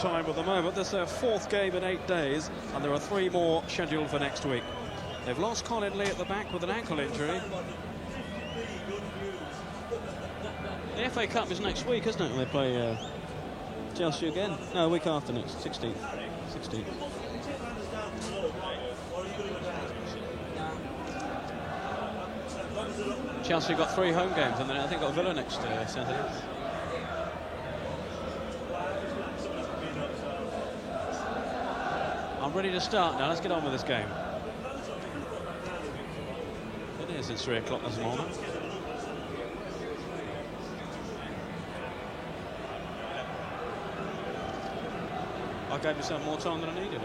overtime at the moment. This is their 4th game in 8 days, and there are 3 more scheduled for next week. They've lost Colin Lee at the back with an ankle injury. The FA Cup is next week, isn't it? They play Chelsea again. No, a week after next, 16th. Chelsea got 3 home games, and then I think got Villa next Saturday. I'm ready to start now. Let's get on with this game. It is. It's 3 o'clock this morning. I gave myself more time than I needed.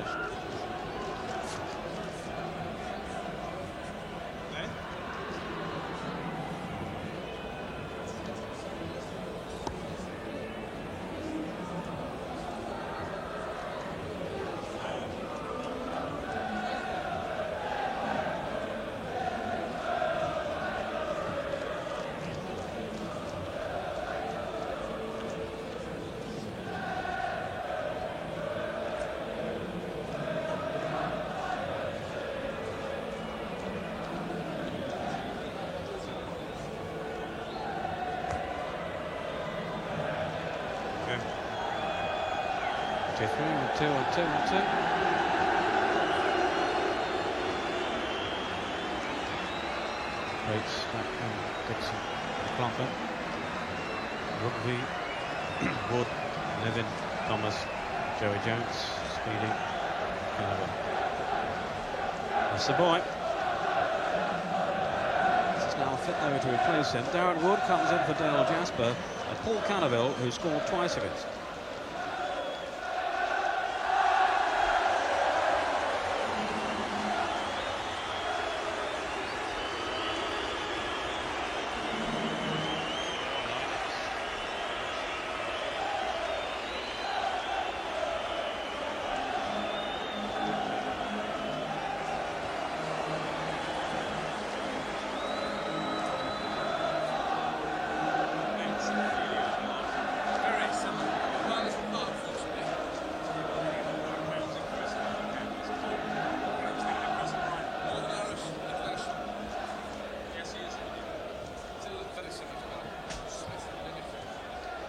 Two on two. Waits back from Dixon, Plumper, Rugby, Wood, Levin, Thomas, Joey Jones, Speedy, Canavan. That's the boy. This is now fit though to replace him. Darren Wood comes in for Dale Jasper, and Paul Cannaville, who scored twice against.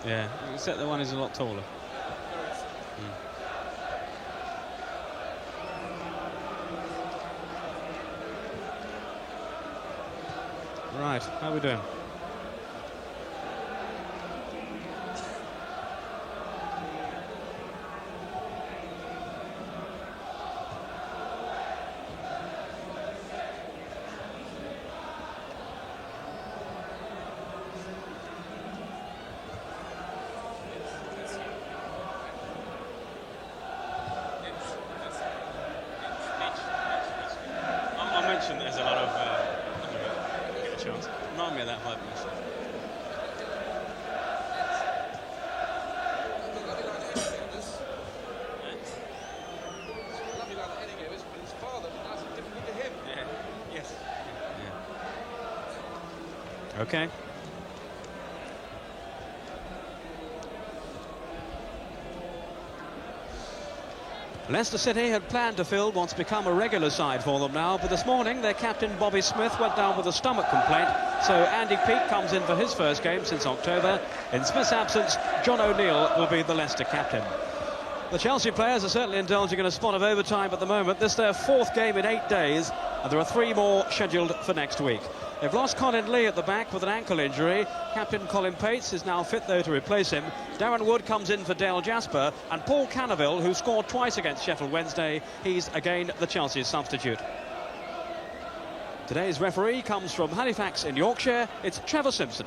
Yeah, except the one is a lot taller. Right, how are we doing? There's a lot of get a chance. Remind me of that 5 minutes. Yes. Yeah. Okay. Leicester City had planned to field what's become a regular side for them now, but this morning their captain Bobby Smith went down with a stomach complaint, so Andy Peake comes in for his first game since October. In Smith's absence, John O'Neill will be the Leicester captain. The Chelsea players are certainly indulging in a spot of overtime at the moment. This is their 4th game in 8 days, and there are 3 more scheduled for next week. They've lost Colin Lee at the back with an ankle injury. Captain Colin Pates is now fit, though, to replace him. Darren Wood comes in for Dale Jasper, and Paul Cannaville, who scored twice against Sheffield Wednesday, he's again the Chelsea substitute. Today's referee comes from Halifax in Yorkshire. It's Trevor Simpson.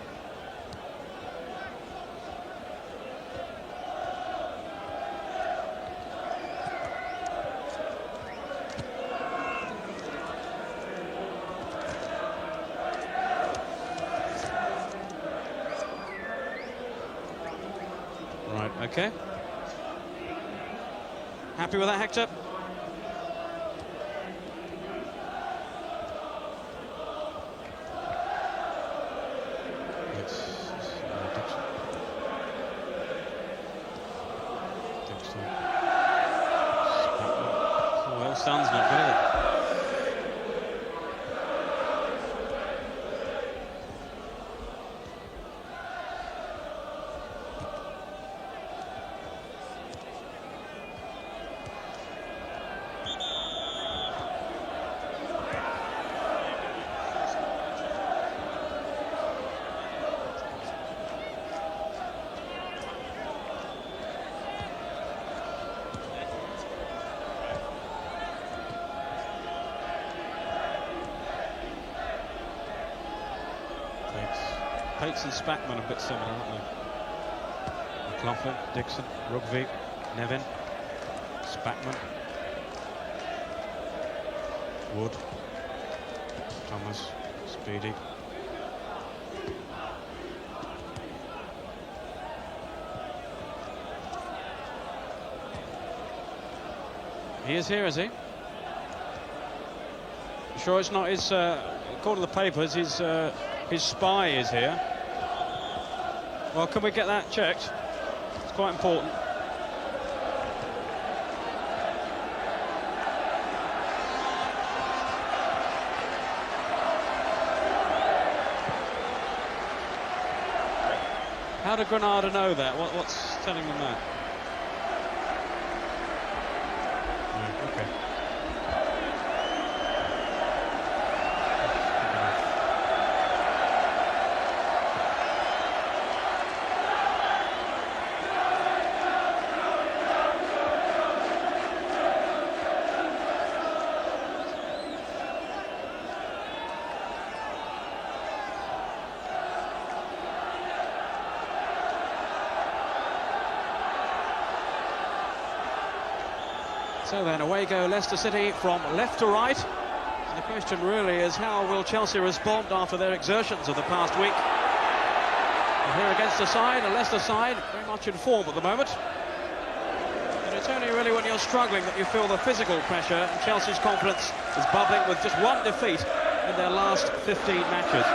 Right, okay. Happy with that, Hector? Dixon. Stun's not good, is it? Pates and Spackman are a bit similar, aren't they? McLaughlin, Dixon, Rugby, Nevin, Spackman, Wood, Thomas, Speedy. He is here, is he? Sure it's not his, according to the papers, his spy is here. Well, can we get that checked? It's quite important. How did Granada know that? What's telling them that? Okay. So then away go Leicester City from left to right. And the question really is, how will Chelsea respond after their exertions of the past week? And here against a Leicester side, very much in form at the moment. And it's only really when you're struggling that you feel the physical pressure, and Chelsea's confidence is bubbling with just one defeat in their last 15 matches.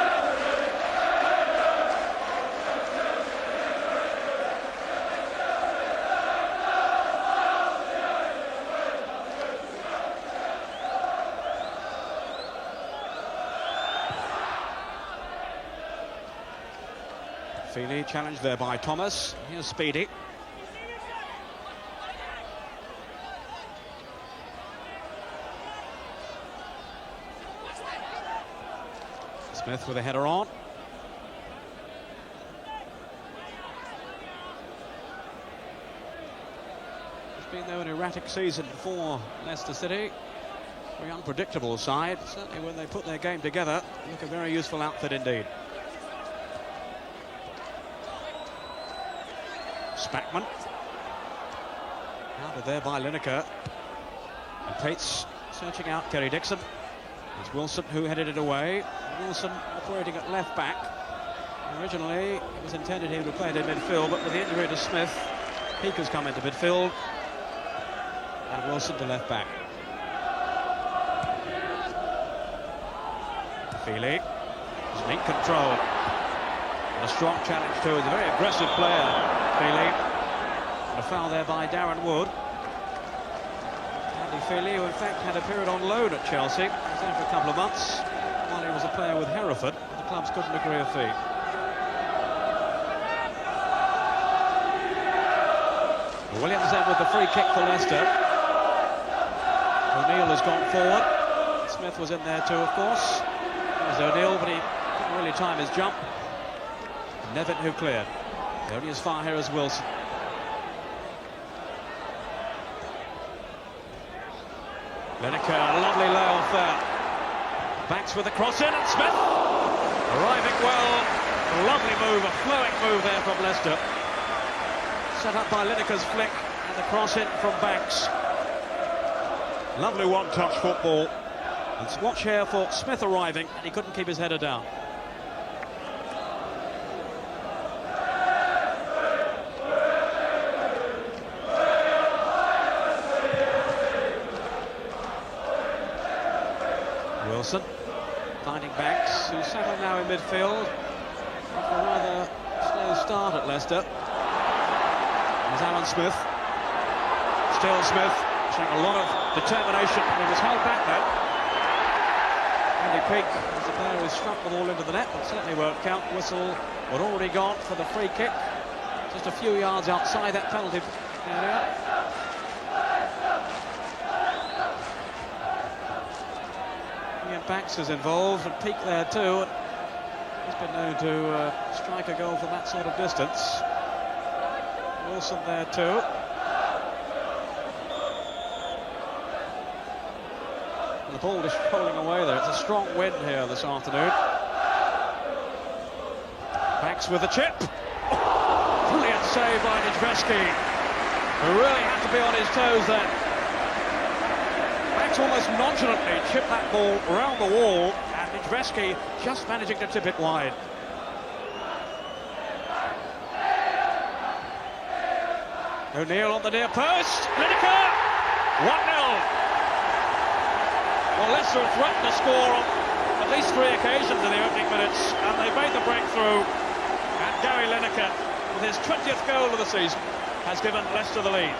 Feely challenged there by Thomas. Here's Speedy. Smith with a header on. It's been, though, an erratic season for Leicester City. Very unpredictable side. Certainly when they put their game together, they look a very useful outfit indeed. Spackman. Out of there by Lineker. And Pates searching out Kerry Dixon. It's Wilson who headed it away. Wilson operating at left back. Originally, it was intended he would have played in midfield, but with the injury to Smith, Peake has come into midfield. And Wilson to left back. Feely. He's neat control. And a strong challenge too. He's a very aggressive player. Feely, and a foul there by Darren Wood. Andy Feely, who in fact had a period on loan at Chelsea, he was there for a couple of months while he was a player with Hereford. The clubs couldn't agree a fee. Williams then with the free kick for Leicester. O'Neill has gone forward. Smith was in there too, of course. There's O'Neill, but he couldn't really time his jump. Nevin who cleared. Only as far here as Wilson. Lineker, a lovely lay-off there. Backs with the cross in, and Smith arriving well. A lovely move, a flowing move there from Leicester. Set up by Lineker's flick, and the cross in from Banks. Lovely one-touch football. And watch here for Smith arriving, and he couldn't keep his header down. Wilson finding Banks, who's settled now in midfield after a rather slow start at Leicester. There's Alan Smith. Still Smith, showing a lot of determination. He was held back then. Andy Peake, as the player who struck the ball into the net, but certainly won't count. Whistle had already gone for the free kick, just a few yards outside that penalty area. Ian Banks is involved, and Peake there too. He's been known to strike a goal from that sort of distance. Wilson there too. And the ball just rolling away there. It's a strong wind here this afternoon. Banks with the chip. Oh, brilliant save by Nedvesky, who really had to be on his toes then. Banks almost nonchalantly chipped that ball around the wall, and Nedvesky just managing to tip it wide. O'Neill on the near post. Lineker! 1-0. Well, Leicester have threatened to score on at least 3 occasions in the opening minutes, and they've made the breakthrough. And Gary Lineker, with his 20th goal of the season, has given Leicester the lead.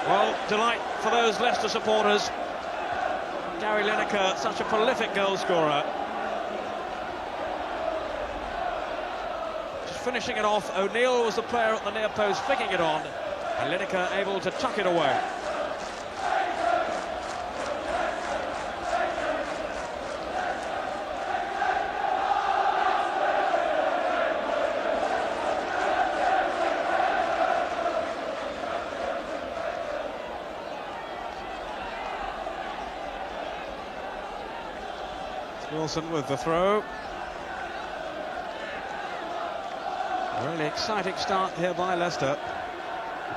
Well, delight for those Leicester supporters. Gary Lineker, such a prolific goal scorer. Just finishing it off, O'Neill was the player at the near post flicking it on, and Lineker able to tuck it away. Wilson with the throw. A really exciting start here by Leicester.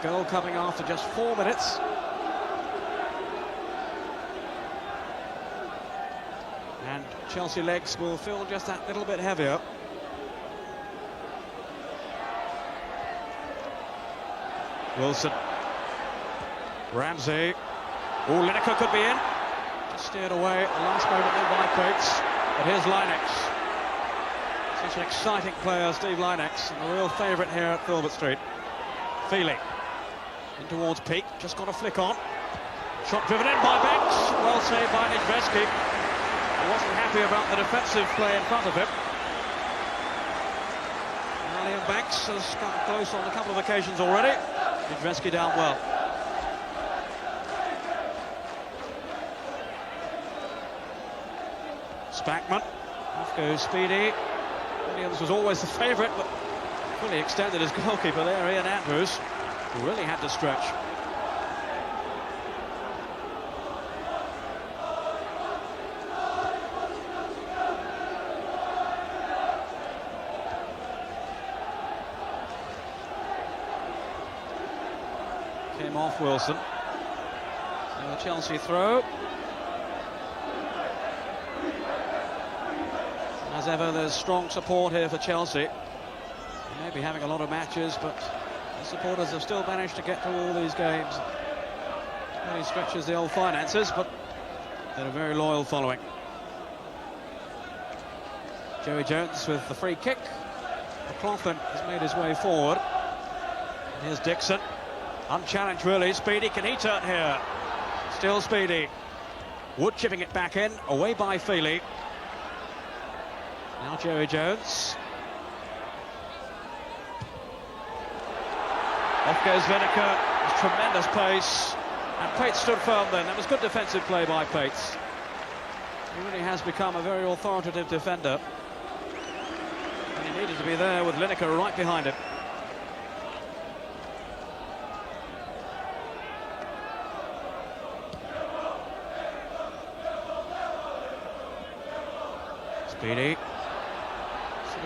The goal coming after just 4 minutes. And Chelsea legs will feel just that little bit heavier. Wilson. Ramsey. Oh, Lineker could be in. Just steered away at the last moment then by Coates. But here's Lynex. Such an exciting player, Steve Lynex, and a real favourite here at Filbert Street. Feely. In towards Peake, just got a flick on. Shot driven in by Banks. Well saved by Nedvesky. He wasn't happy about the defensive play in front of him. Ian Banks has come close on a couple of occasions already. Nedvesky down well. Spackman, off goes Speedy. Williams was always the favourite, but fully extended his goalkeeper there, Ian Andrews, who really had to stretch. Came off Wilson. So a Chelsea throw. As ever, there's strong support here for Chelsea. They may be having a lot of matches, but the supporters have still managed to get through all these games. It really stretches the old finances, but they're a very loyal following. Joey Jones with the free kick. McLaughlin has made his way forward. And here's Dixon. Unchallenged, really. Speedy, can he turn here? Still Speedy. Wood chipping it back in, away by Feely. Now Joey Jones. Off goes Lineker. Tremendous pace. And Pates stood firm then. That was good defensive play by Pates. He really has become a very authoritative defender. And he needed to be there with Lineker right behind him. Speedy.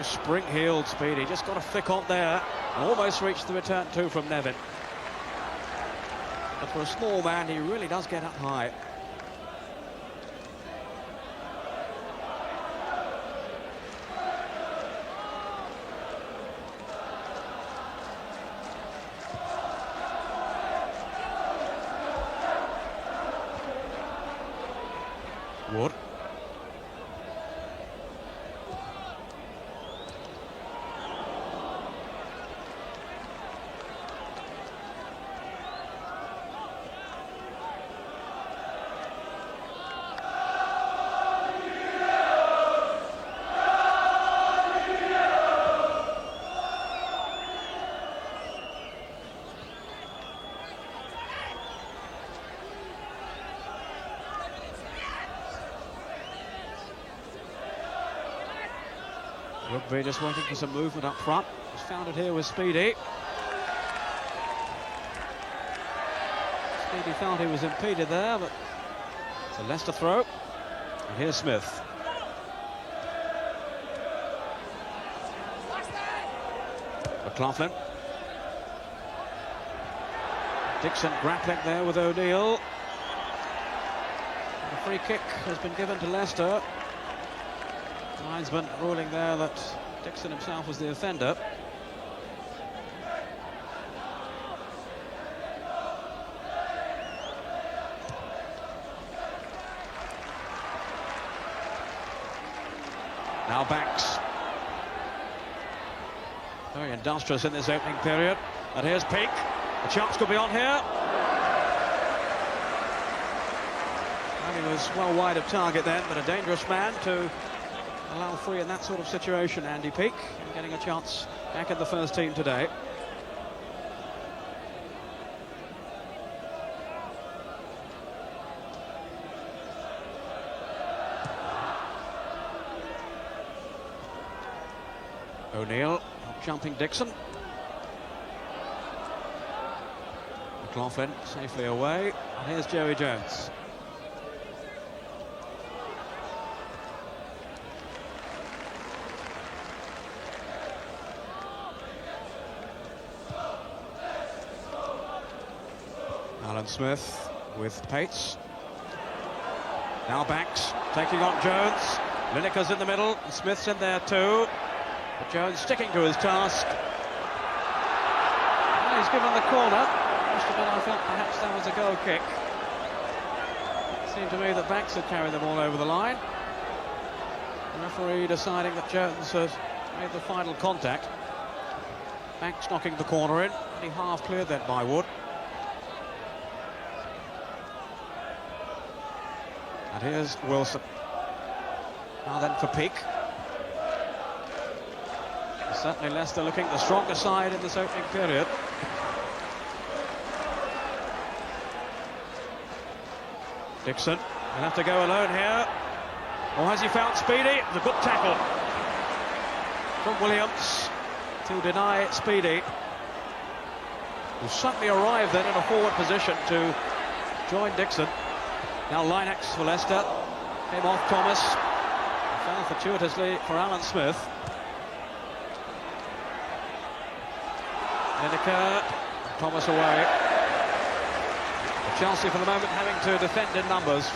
Spring-heeled Speedy, just got a flick on there, almost reached the return two from Nevin. But for a small man, he really does get up high. Wood. Rugby just waiting for some movement up front. He's found it here with Speedy. Speedy felt he was impeded there, but it's a Leicester throw. And here's Smith. McLaughlin. Dixon grappling there with O'Neill. A free kick has been given to Leicester. Linesman ruling there that Dixon himself was the offender. Now Banks. Very industrious in this opening period. And here's Peake. A chance could be on here. And he was well wide of target then, but a dangerous man to allow free in that sort of situation. Andy Peake getting a chance back in the first team today. O'Neill jumping Dixon. McLaughlin safely away. And here's Joey Jones. Alan Smith with Pates. Now Banks taking on Jones. Lineker's in the middle. Smith's in there too. But Jones sticking to his task. And he's given the corner. Must have been, I felt perhaps that was a goal kick. It seemed to me that Banks had carried them all over the line. The referee deciding that Jones had made the final contact. Banks knocking the corner in. He half cleared that by Wood. And here's Wilson. Now then for Peake. Certainly Leicester looking the stronger side in this opening period. Dixon will have to go alone here. Or has he found Speedy? It's a good tackle from Williams to deny Speedy, who suddenly arrived then in a forward position to join Dixon. Now Linex for Leicester. Came off Thomas. Fell fortuitously for Alan Smith. Lineker, Thomas away. But Chelsea for the moment having to defend in numbers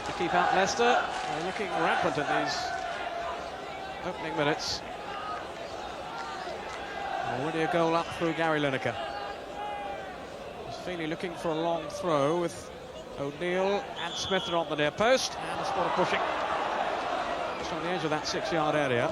to keep out Leicester. They're looking rampant in these opening minutes. Already a goal up through Gary Lineker. Feely looking for a long throw with O'Neill and Smith are on the near post, and a spot of pushing just on the edge of that 6-yard area.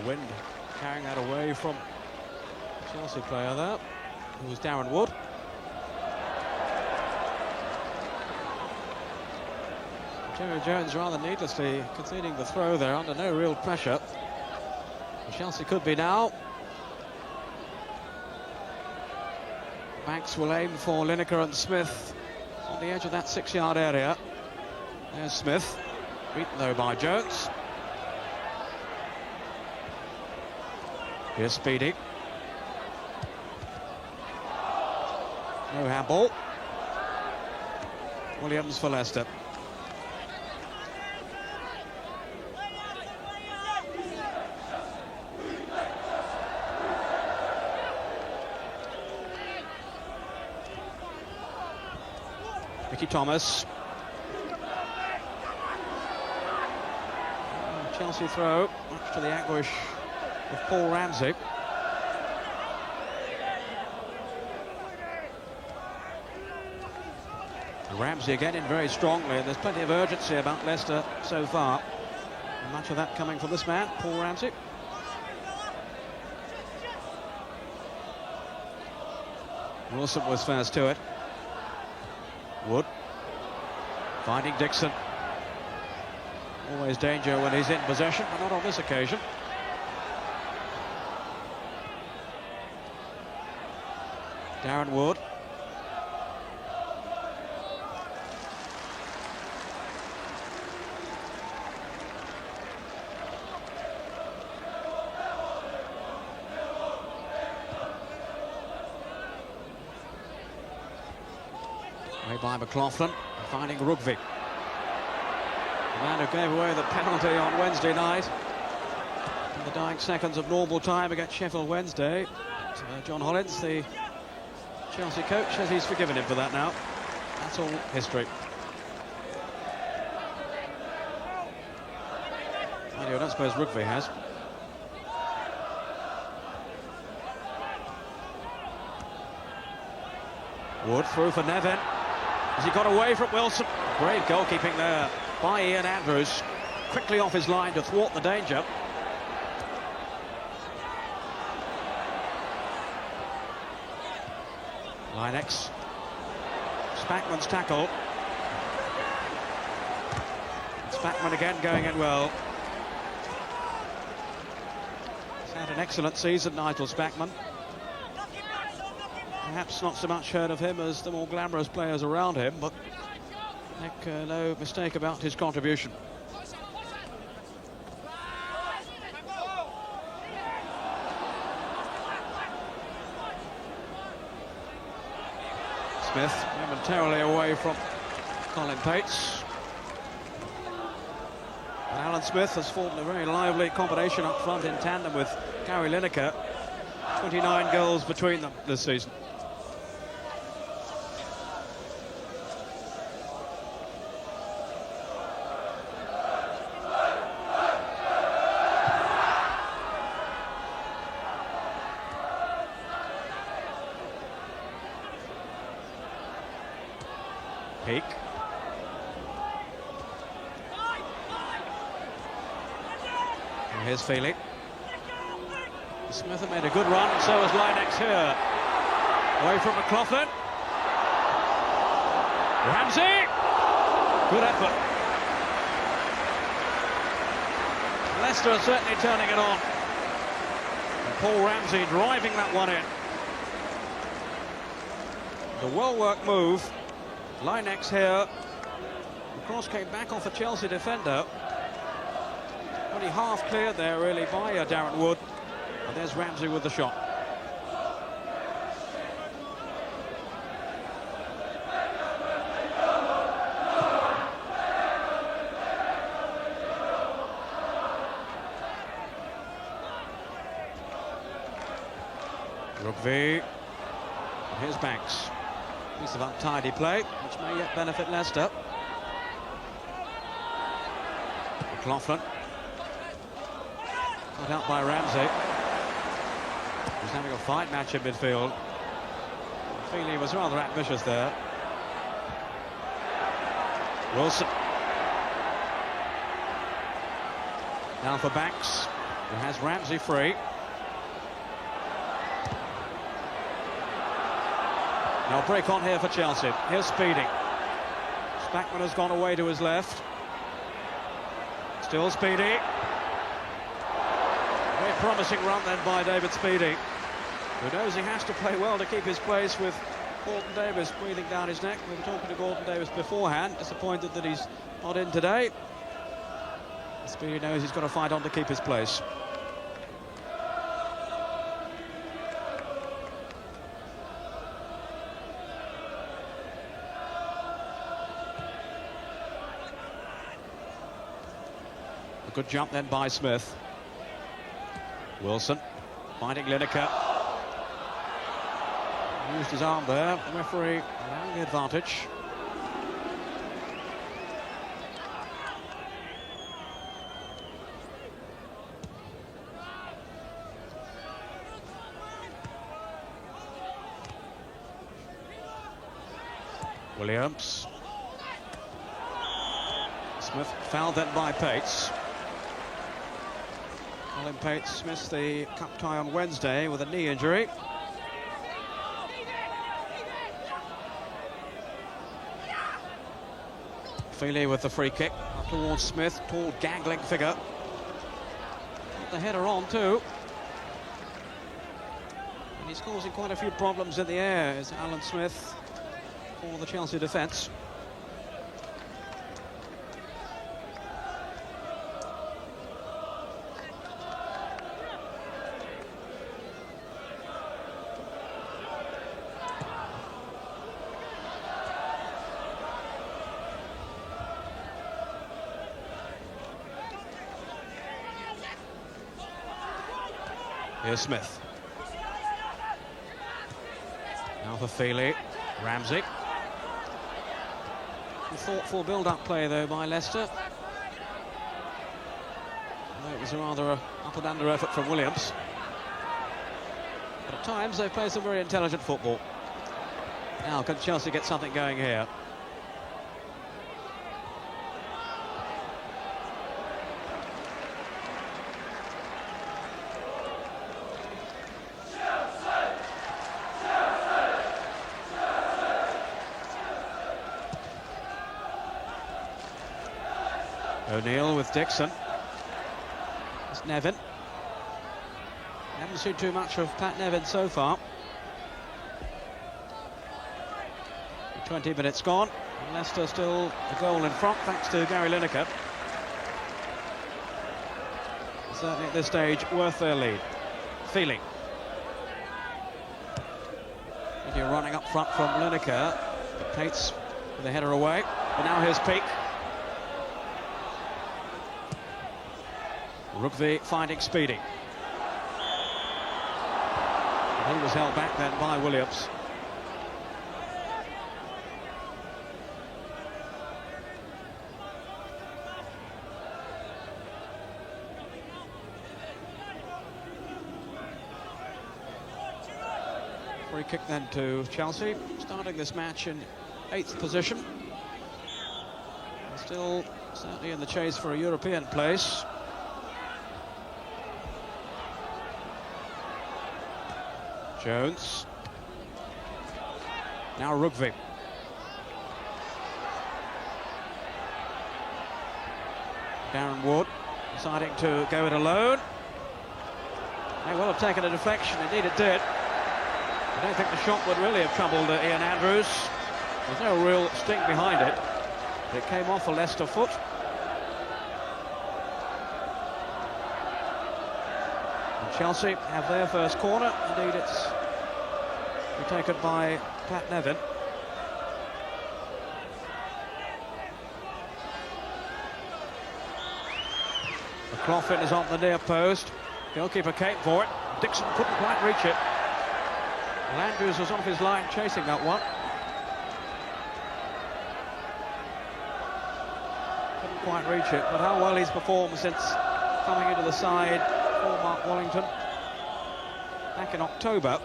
Wind carrying that away from the Chelsea player there, who was Darren Wood. Joey Jones rather needlessly conceding the throw there under no real pressure. And Chelsea could be now. Banks will aim for Lineker and Smith on the edge of that 6-yard area. There's Smith, beaten though by Jones. Here's Speedy. No handball. Williams for Leicester. Mickey Thomas. Chelsea throw, much to the anguish of Paul Ramsey. Ramsey again in very strongly, and there's plenty of urgency about Leicester so far. And much of that coming from this man, Paul Ramsey. Wilson was first to it. Wood finding Dixon. Always danger when he's in possession, but not on this occasion. Darren Wood. Way by McLaughlin, finding Rugby. The man who gave away the penalty on Wednesday night in the dying seconds of normal time against Sheffield Wednesday. John Hollins, the Chelsea coach, says he's forgiven him for that now. That's all history. I don't suppose Rugby has. Wood through for Nevin. Has he got away from Wilson? Great goalkeeping there by Ian Andrews. Quickly off his line to thwart the danger. Linex. Spackman's tackle. Spackman again going in well. He's had an excellent season, Nigel Spackman. Perhaps not so much heard of him as the more glamorous players around him, but make no mistake about his contribution. Smith momentarily away from Colin Pates. And Alan Smith has formed a very lively combination up front in tandem with Gary Lineker. 29 goals between them this season. Peak. And here's Feely. Smith made a good run, and so has Linex here. Away from McLaughlin. Ramsey! Good effort. Leicester are certainly turning it on. And Paul Ramsey driving that one in. The well-worked move. Linex here. The cross came back off a Chelsea defender. Only half cleared there, really, by Darren Wood. And there's Ramsey with the shot. Rugby. Here's Banks. Piece of untidy play, which may yet benefit Leicester. McLaughlin. Cut out by Ramsey. He's having a fight match in midfield. Feely was rather ambitious there. Wilson. Now for Banks, who has Ramsey free. Now break on here for Chelsea. Here's Speeding. Spackman has gone away to his left. Still Speedy. Very promising run then by David Speedy, who knows he has to play well to keep his place with Gordon Davis breathing down his neck. We were talking to Gordon Davis beforehand, disappointed that he's not in today. Speedy knows he's got to fight on to keep his place. A good jump then by Smith. Wilson finding Lineker. Used his arm there. The referee allowing the advantage. Williams. Smith fouled then by Pates. Colin Pates missed the cup tie on Wednesday with a knee injury. Feely with the free kick towards Smith, tall gangling figure. Got the header on too. And he's causing quite a few problems in the air, is Alan Smith, for the Chelsea defence. Here's Smith. Now for Feely. Ramsey. A thoughtful build-up play, though, by Leicester. Well, it was a rather up and under effort from Williams. But at times, they play some very intelligent football. Now, can Chelsea get something going here? O'Neill with Dixon. It's Nevin. Haven't seen too much of Pat Nevin so far. 20 minutes gone. And Leicester still a goal in front thanks to Gary Lineker. Certainly at this stage worth their lead. Feely. And you're running up front from Lineker. Pates with the header away. But now here's Peake. Rugby finding Speedy. And he was held back then by Williams. Free kick then to Chelsea, starting this match in 8th position. Still certainly in the chase for a European place. Jones. Now Rugby. Darren Wood deciding to go it alone. They will have taken a deflection, indeed it did. I don't think the shot would really have troubled Ian Andrews. There's no real sting behind it. It came off a Leicester foot. Chelsea have their first corner. Indeed, it's taken by Pat Nevin. McLaughlin is on the near post. Goalkeeper came for it. Dixon couldn't quite reach it. Well, Andrews was off his line chasing that one. Couldn't quite reach it, but how well he's performed since coming into the side for Mark Wallington back in October,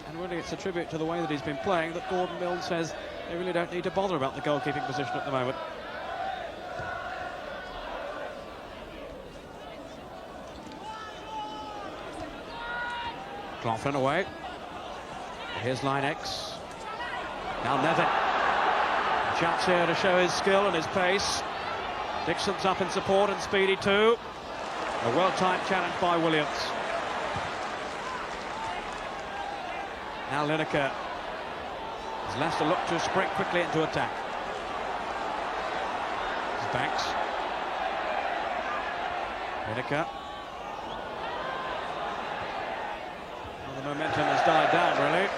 and really it's a tribute to the way that he's been playing that Gordon Milne says they really don't need to bother about the goalkeeping position at the moment. Cloughlin away. Here's line X. Now Nevin. Chance here to show his skill and his pace. Dixon's up in support and Speedy too. A well-timed challenge by Williams. Now Lineker. As Leicester look to spring quickly into attack. It's Banks. Lineker. Well, the momentum has died down, really.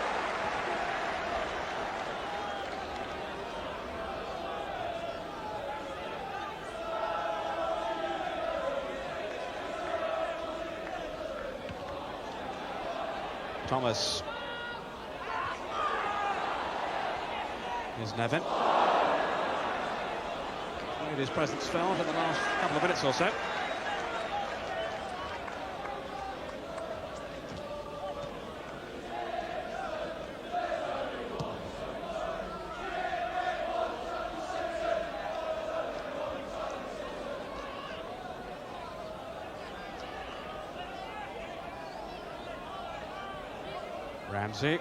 Thomas. Here's Nevin. Made his presence felt in the last couple of minutes or so. Ramsey.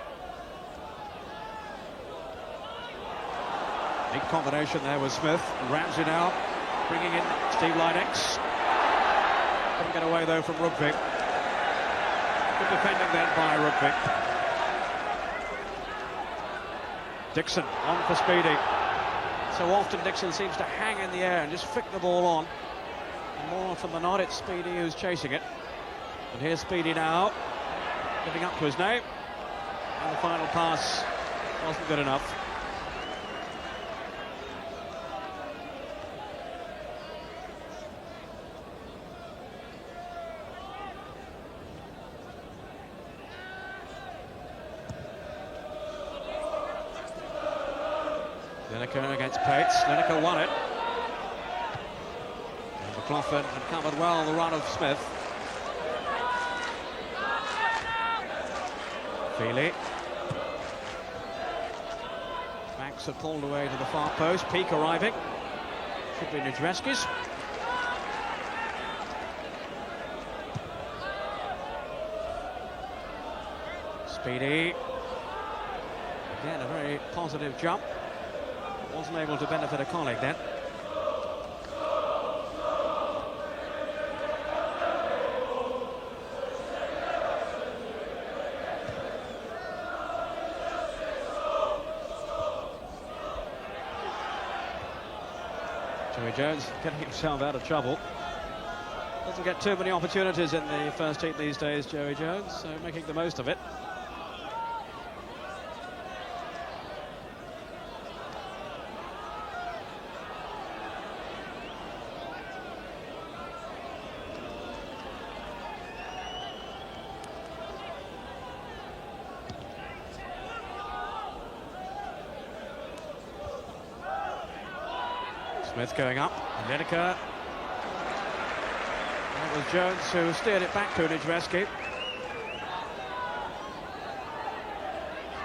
Big combination there with Smith. And Ramsey now bringing in Steve Lynex. Couldn't get away though from Rugby. Good defending then by Rugby. Dixon on for Speedy. So often Dixon seems to hang in the air and just flick the ball on. And more often than not, it's Speedy who's chasing it. And here's Speedy now, living up to his name. And the final pass wasn't good enough. Lineker against Pates. Lineker won it. And McLaughlin had covered well the run of Smith. Feely. Banks had pulled away to the far post. Peak arriving. Should be Nijreski's. Speedy. Again, a very positive jump. Wasn't able to benefit a colleague then. Joey Jones getting himself out of trouble. Doesn't get too many opportunities in the first team these days, Joey Jones, so making the most of it. Smith going up, and Lineker. It was Jones who steered it back to Nijreski.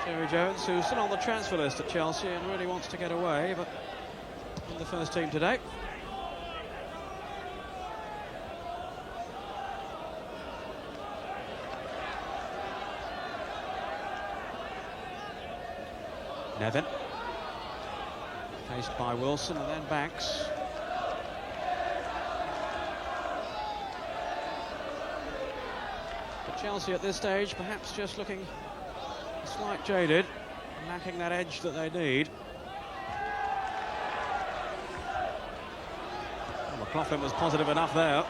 Joey Jones, who's still on the transfer list at Chelsea and really wants to get away, but in the first team today. Nevin. Faced by Wilson and then Banks. But Chelsea at this stage perhaps just looking slight jaded, lacking that edge that they need. Well, McLaughlin was positive enough there.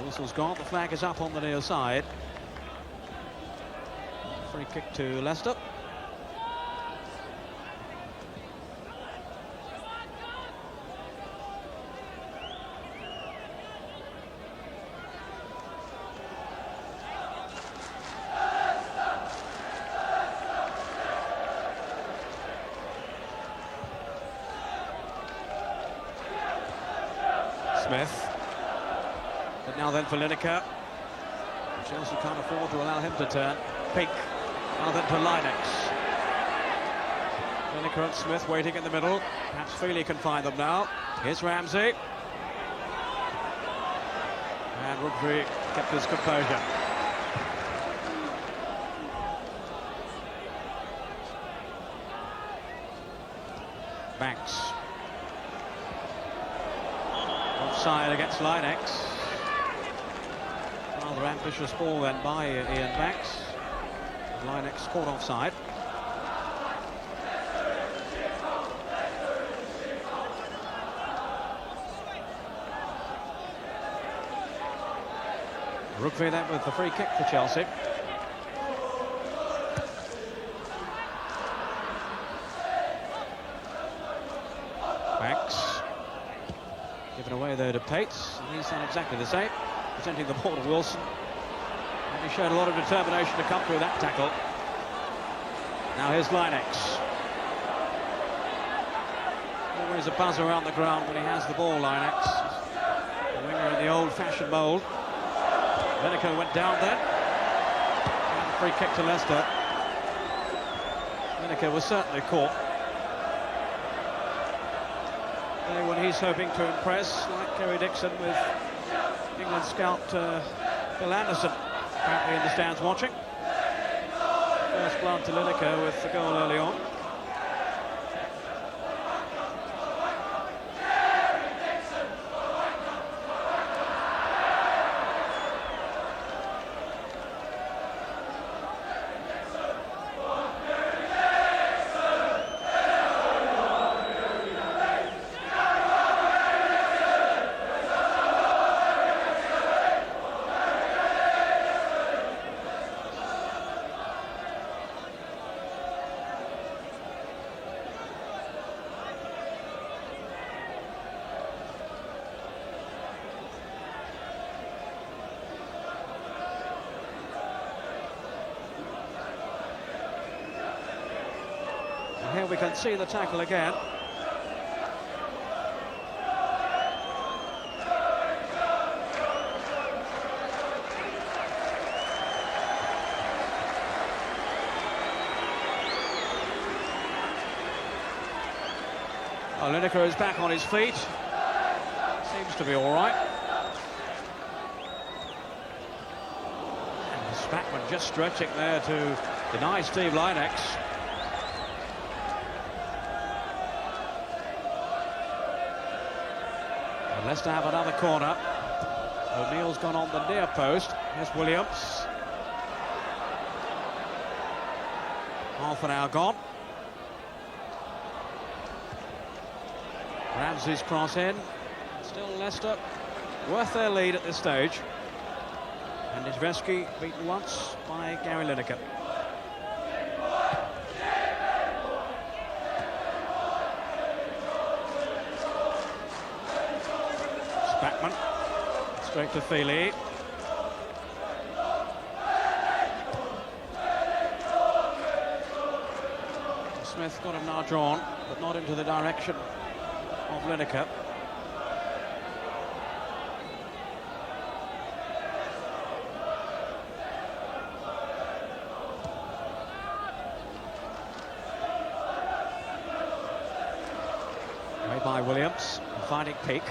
Wilson's gone, the flag is up on the near side. Free kick to Leicester. Smith. But now then for Lineker. Chelsea can't afford to allow him to turn. Pink. Now then for Lynex. Lineker and Smith waiting in the middle. Perhaps Feely can find them now. Here's Ramsey. And Rugby kept his composure. Banks. Offside against Lynex. Rather ambitious ball then by Ian Banks. Lynex caught offside. Rugby then with the free kick for Chelsea. Banks. Given away there to Pates, and he's done exactly the same, presenting the ball to Wilson. And he showed a lot of determination to come through that tackle. Now here's Lynex. Always a buzz around the ground when he has the ball, Lynex. The winger in the old-fashioned mould. Lineker went down there. And a free kick to Leicester. Lineker was certainly caught. When he's hoping to impress, like Kerry Dixon with England scout Bill Anderson apparently in the stands watching. First blood to Lineker with the goal early on. can see the tackle again. Lineker is back on his feet. Seems to be all right. And Spackman just stretching there to deny Steve Lynex. And Leicester have another corner. O'Neill's gone on the near post. Here's Williams. Half an hour gone. Ramsey's cross in. Still Leicester worth their lead at this stage. And Nijveski beaten once by Gary Lineker. Spackman straight to Feely. Smith got him now drawn, but not into the direction of Lineker. Made by Williams, finding Peak.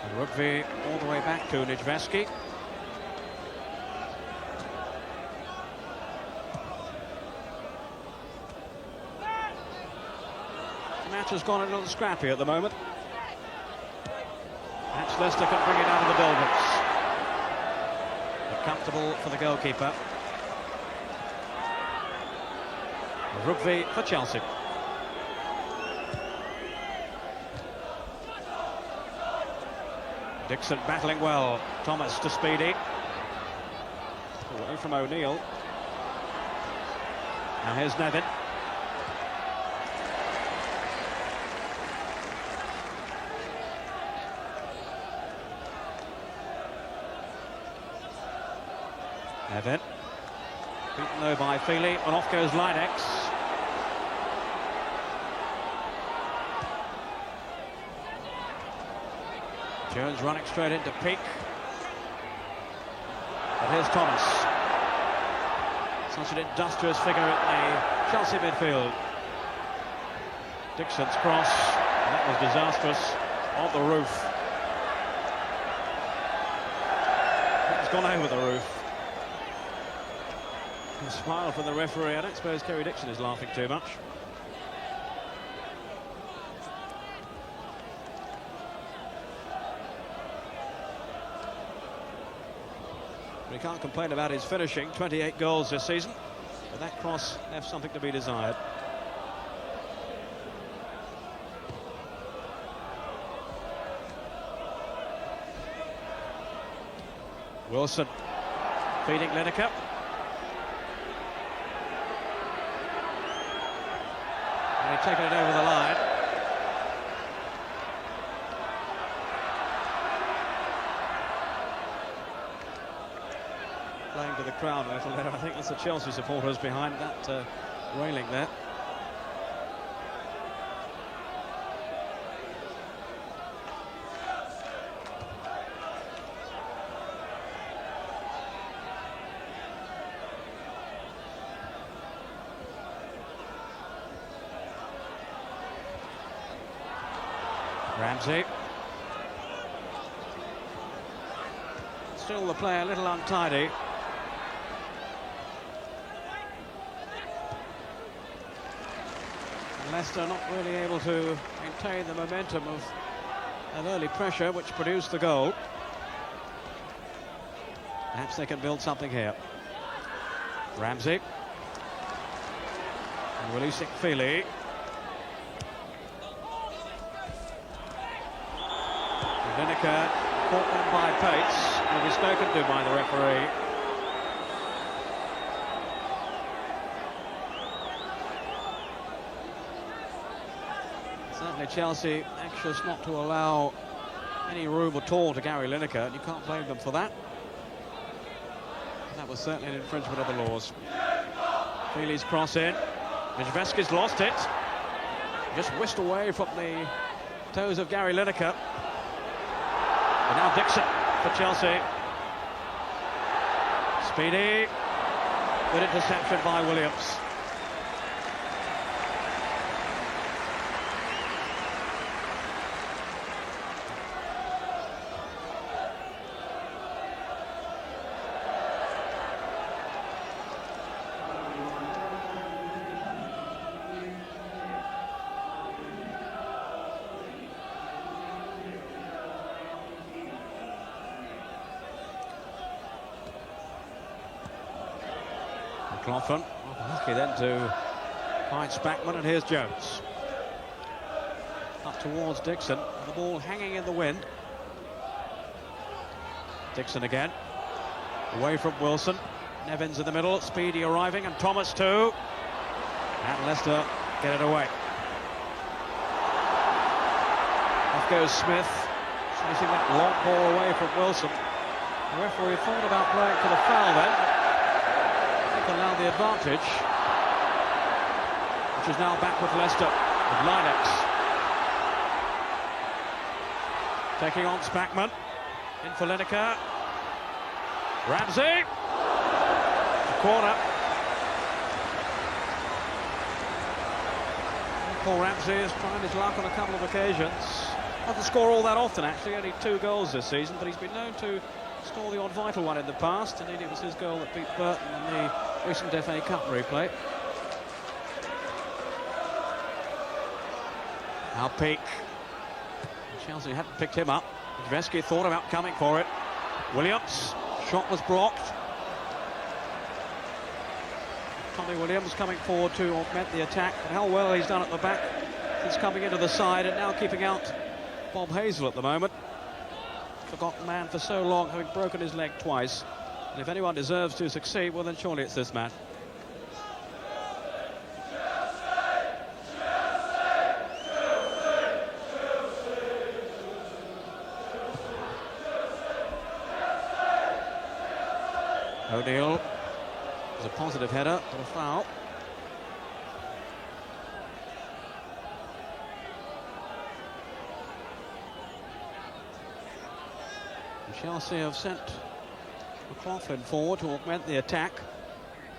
And Rugby all the way back to Nijveski. Has gone a little scrappy at the moment. Perhaps Leicester can bring it out of the doldrums. But comfortable for the goalkeeper. Rugby for Chelsea. Dixon battling well. Thomas to Speedy. Away from O'Neill. Now here's Nevin. Nevin. Beaten though by Feely, and off goes Lynex. Jones running straight into Peak. But here's Thomas. Such an industrious figure at the Chelsea midfield. Dixon's cross, and that was disastrous on the roof. It's gone over the roof. A smile from the referee. I don't suppose Kerry Dixon is laughing too much. But he can't complain about his finishing. 28 goals this season, but that cross left something to be desired. Wilson feeding Lineker. And he's taken it over the line. Playing to the crowd a little there. I think that's the Chelsea supporters behind that railing there. Ramsey. Still the play a little untidy. And Leicester not really able to maintain the momentum of an early pressure which produced the goal. Perhaps they can build something here. Ramsey. And releasing Feely. Lineker caught one by Pates, will be spoken to by the referee. Certainly Chelsea anxious not to allow any room at all to Gary Lineker, and you can't blame them for that. That was certainly an infringement of the laws. Feely's cross in. Mijveski's lost it. Just whisked away from the toes of Gary Lineker. And now Dixon for Chelsea. Speedy. Good interception by Williams. McLaughlin, lucky then to find Spackman, and here's Jones. Up towards Dixon, the ball hanging in the wind. Dixon again, away from Wilson. Nevins in the middle, Speedy arriving, and Thomas too. And Leicester get it away. Off goes Smith, chasing that long ball away from Wilson. The referee thought about playing for the foul then. Allowed the advantage, which is now back with Leicester, with Linex taking on Spackman, in for Lineker, Ramsey, corner. Paul Ramsey has tried his luck on a couple of occasions. Doesn't score all that often actually, only 2 goals this season, but he's been known to score the odd vital one in the past. Indeed, it was his goal that beat Burton in the recent FA Cup replay. Now Peak. Chelsea hadn't picked him up. Mijveski thought about coming for it. Williams, shot was blocked. Tommy Williams coming forward to augment the attack. And how well he's done at the back since coming into the side, and now keeping out Bob Hazel at the moment. Forgotten man for so long, having broken his leg twice. And if anyone deserves to succeed, well then surely it's this man. O'Neill is a positive header, but a foul. Chelsea have sent McLaughlin forward to augment the attack.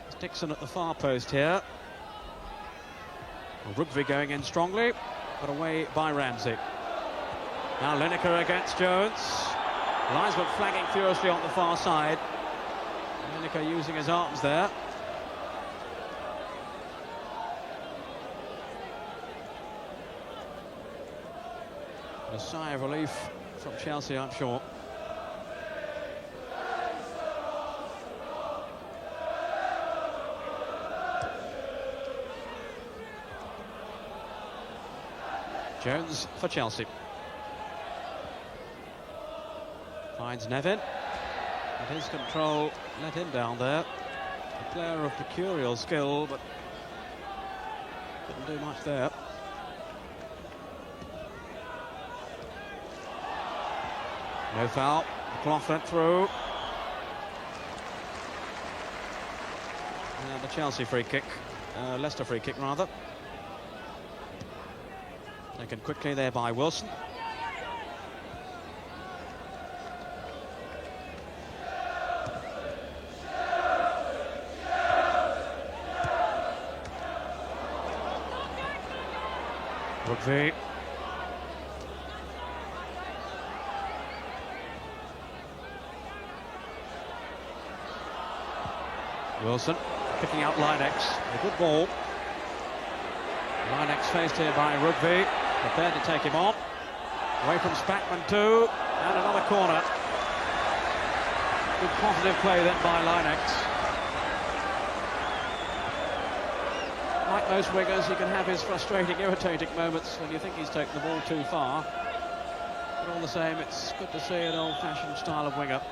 It's Dixon at the far post here. Well, Rugby going in strongly, but away by Ramsey. Now Lineker against Jones. Linesman flagging furiously on the far side. Lineker using his arms there. A sigh of relief from Chelsea, I'm sure. Jones for Chelsea. Finds Nevin. With his control, let him down there. A player of peculiar skill, but couldn't do much there. No foul. McLaughlin through. And the Chelsea free kick. Leicester free kick, rather. Taken quickly there by Wilson. Rugby. Wilson picking out Linex. A good ball. Linex faced here by Rugby. Prepared to take him on. Away from Spackman too. And another corner. Good positive play then by Linex. Like most wingers, he can have his frustrating, irritating moments when you think he's taken the ball too far. But all the same, it's good to see an old-fashioned style of winger.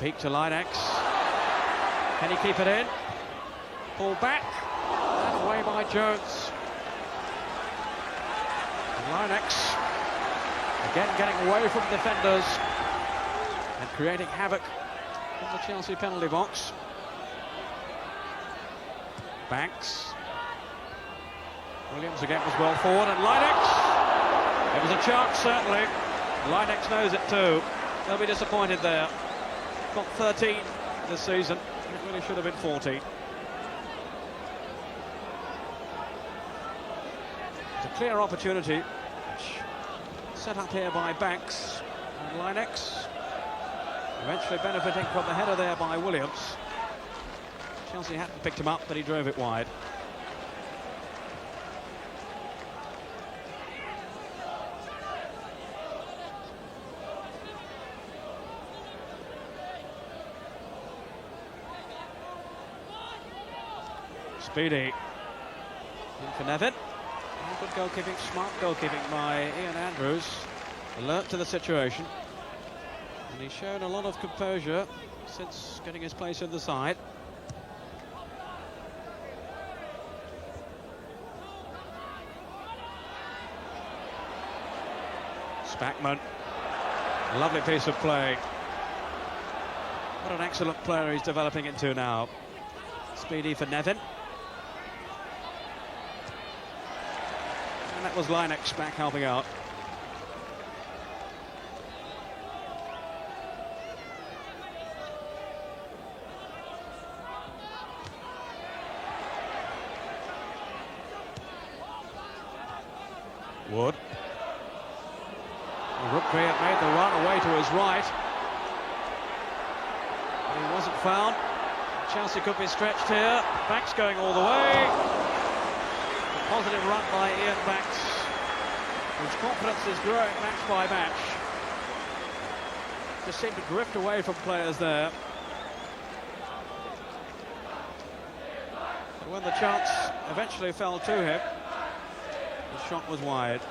Peak to Linex. Can he keep it in? Pull back. And away by Jones. And Linex Again, getting away from defenders and creating havoc in the Chelsea penalty box. Banks. Williams again was well forward, and Linex. It was a chance, certainly. Linex knows it too. They'll be disappointed there. Got 13 this season. It really should have been 14. It's a clear opportunity, which set up here by Banks and Linex. Eventually benefiting from the header there by Williams. Chelsea hadn't picked him up, but he drove it wide. Speedy. In for Nevin. Good goalkeeping, smart goalkeeping by Ian Andrews. Alert to the situation. And he's shown a lot of composure since getting his place in the side. Spackman. Lovely piece of play. What an excellent player he's developing into now. Speedy for Nevin. And that was Linex back helping out. Wood. Rookby had made the run away to his right. But he wasn't found. Chelsea could be stretched here. Banks going all the way. A positive run by Ian Banks, whose confidence is growing match by match. Just seemed to drift away from players there. But when the chance eventually fell to him, the shot was wide.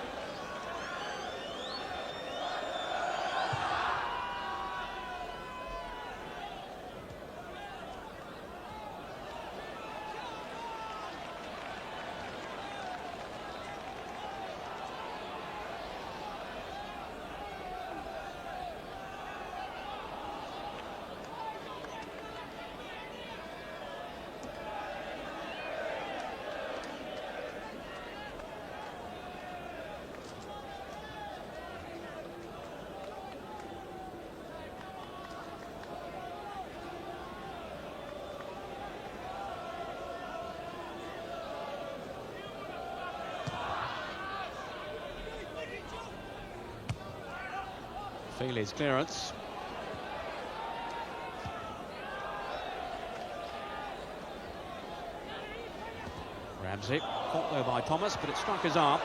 Feely's clearance. Ramsey, caught there by Thomas, but it struck his arm.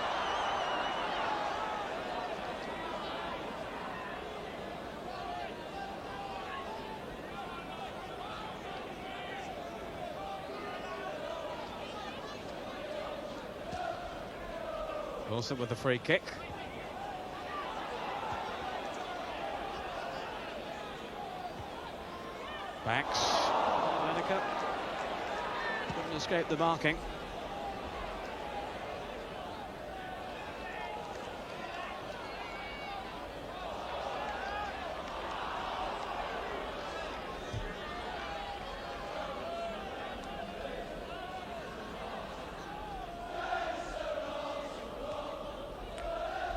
Wilson with the free kick. Banks, Lineker couldn't escape the marking.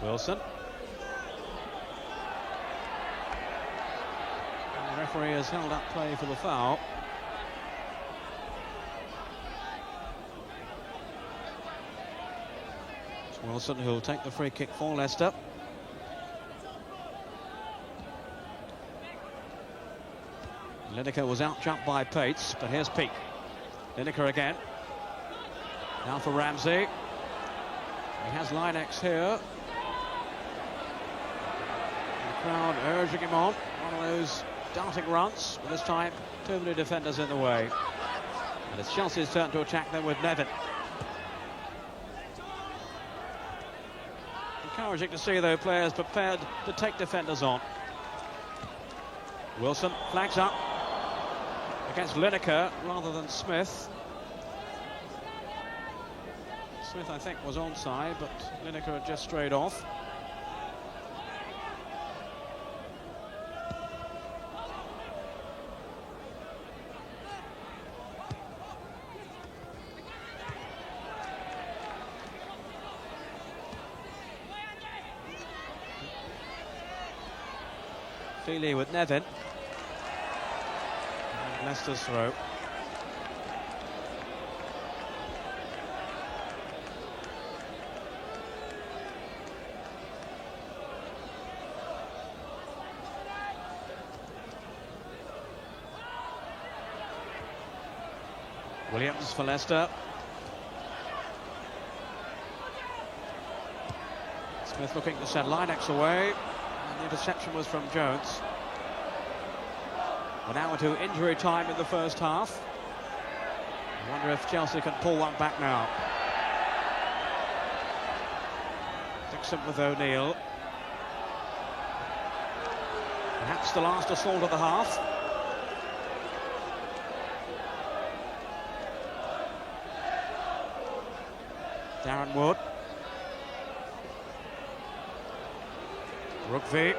Wilson. The referee has held up play for the foul. It's Wilson who'll take the free kick for Leicester. Lineker was out-jumped by Pates, but here's Peake. Lineker again. Now for Ramsey. He has Linex here. The crowd urging him on. One of those darting runs, but this time too many defenders in the way. And it's Chelsea's turn to attack them with Nevin. Encouraging to see, though, players prepared to take defenders on. Wilson flags up against Lineker rather than Smith. Smith, I think, was onside, but Lineker had just strayed off. Feely with Nevin. And Leicester's throw. Williams for Leicester. Smith looking to send Linex away. And the interception was from Jones. We're now into injury time in the first half. I wonder if Chelsea can pull one back now. Dixon with O'Neill. Perhaps the last assault of the half. Darren Wood. Rugby.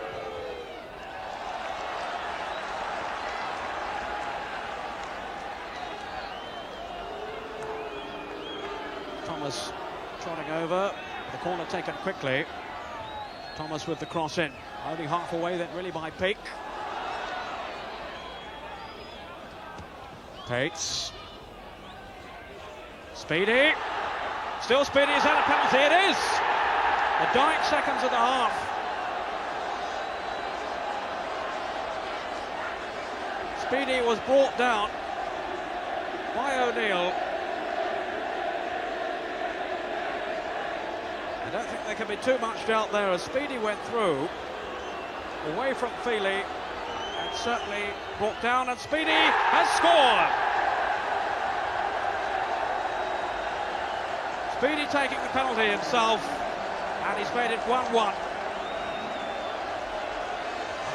Thomas trotting over. The corner taken quickly. Thomas with the cross in. Only half away then really by Peake. Pates. Speedy. Still Speedy, is that a penalty? It is! The dying seconds of the half. Speedy was brought down by O'Neill. I don't think there can be too much doubt there as Speedy went through, away from Feely, and certainly brought down, and Speedy has scored! Speedy taking the penalty himself, and he's made it 1-1.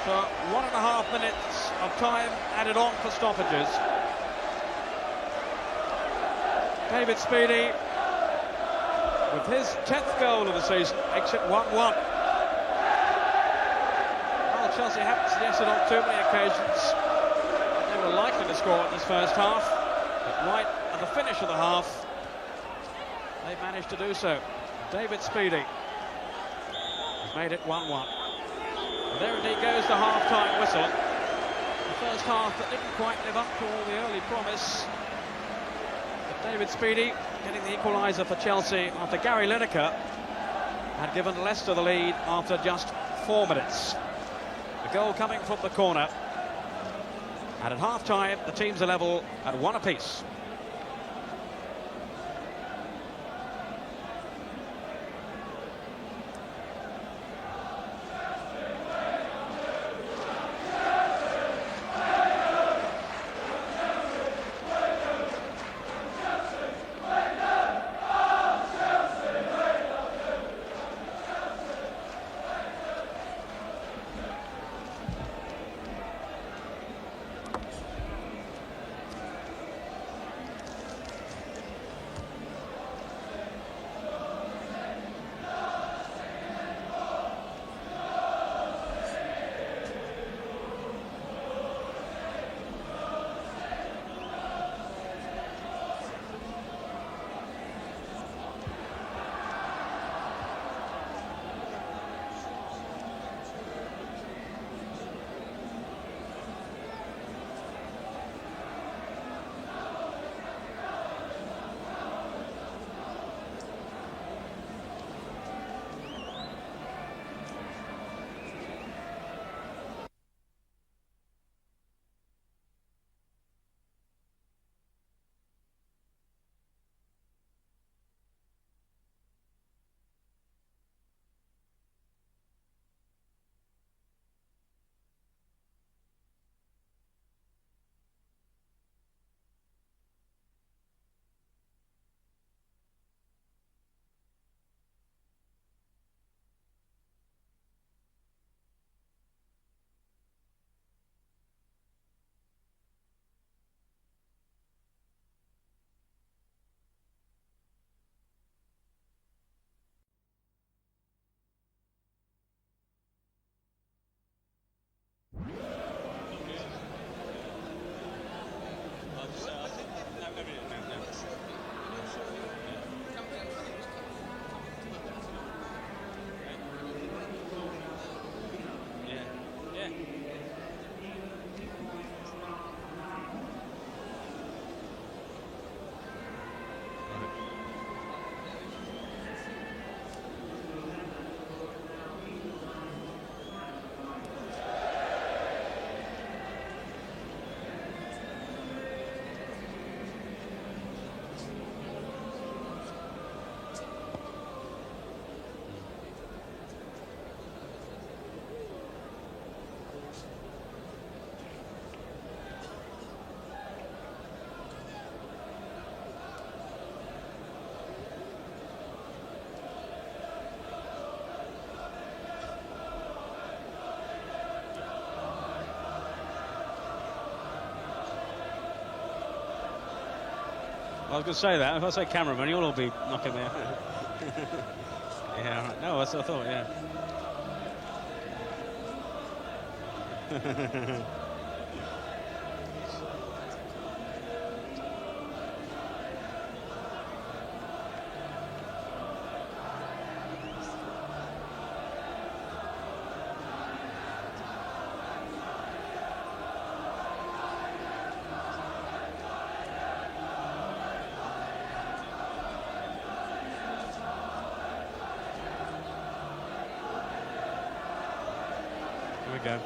After 1.5 minutes of time added on for stoppages. David Speedy, with his 10th goal of the season, makes it 1-1. Well, Chelsea haven't suggested on too many occasions they were likely to score in this first half, but right at the finish of the half, they managed to do so. David Speedy has made it 1-1. And there indeed goes the half-time whistle. The first half that didn't quite live up to all the early promise. But David Speedy getting the equaliser for Chelsea after Gary Lineker had given Leicester the lead after just 4 minutes. The goal coming from the corner. And at half-time, the teams are level at 1 apiece. I was going to say that. If I say cameraman, you'll all be knocking there. Yeah, right. No, that's what I thought, yeah. Here we go.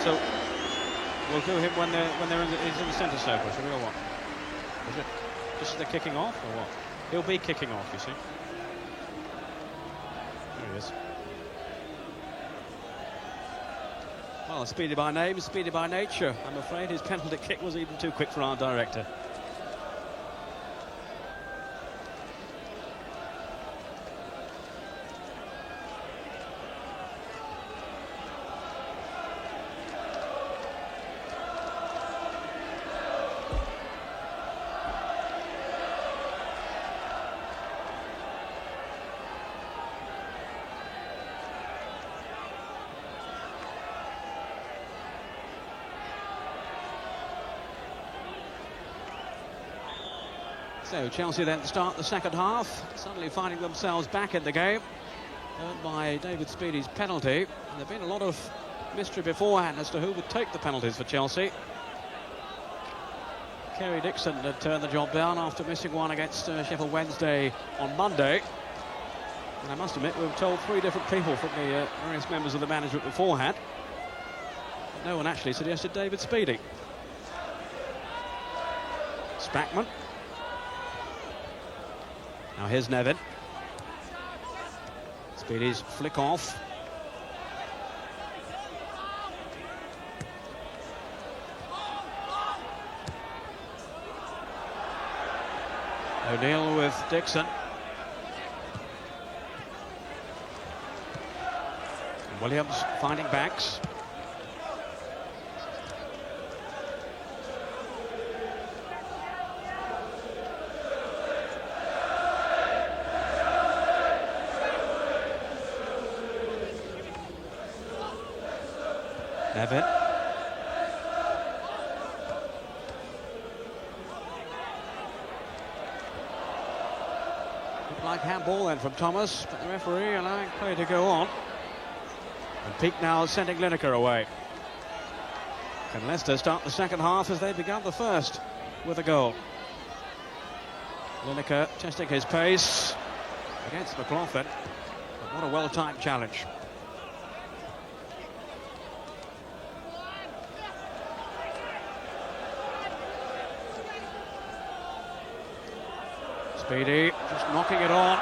So we'll do him when he's in the centre circle, shall we, or what? Is it just the kicking off, or what? He'll be kicking off, you see. There he is. Well, speedy by name, speedy by nature. I'm afraid his penalty kick was even too quick for our director. So Chelsea then start the second half, suddenly finding themselves back in the game, earned by David Speedy's penalty. And there'd been a lot of mystery beforehand as to who would take the penalties for Chelsea. Kerry Dixon had turned the job down after missing one against Sheffield Wednesday on Monday. And I must admit, we were told three different people from the various members of the management beforehand. But no one actually suggested David Speedy. Spackman. Now here's Nevin. Speedy's flick off. O'Neill with Dixon. And Williams finding backs. Nevin. Looked like handball then from Thomas, but the referee allowing play to go on. And Peake now sending Lineker away. Can Leicester start the second half as they began the first with a goal? Lineker testing his pace against McLaughlin, but what a well-timed challenge. Speedy just knocking it on.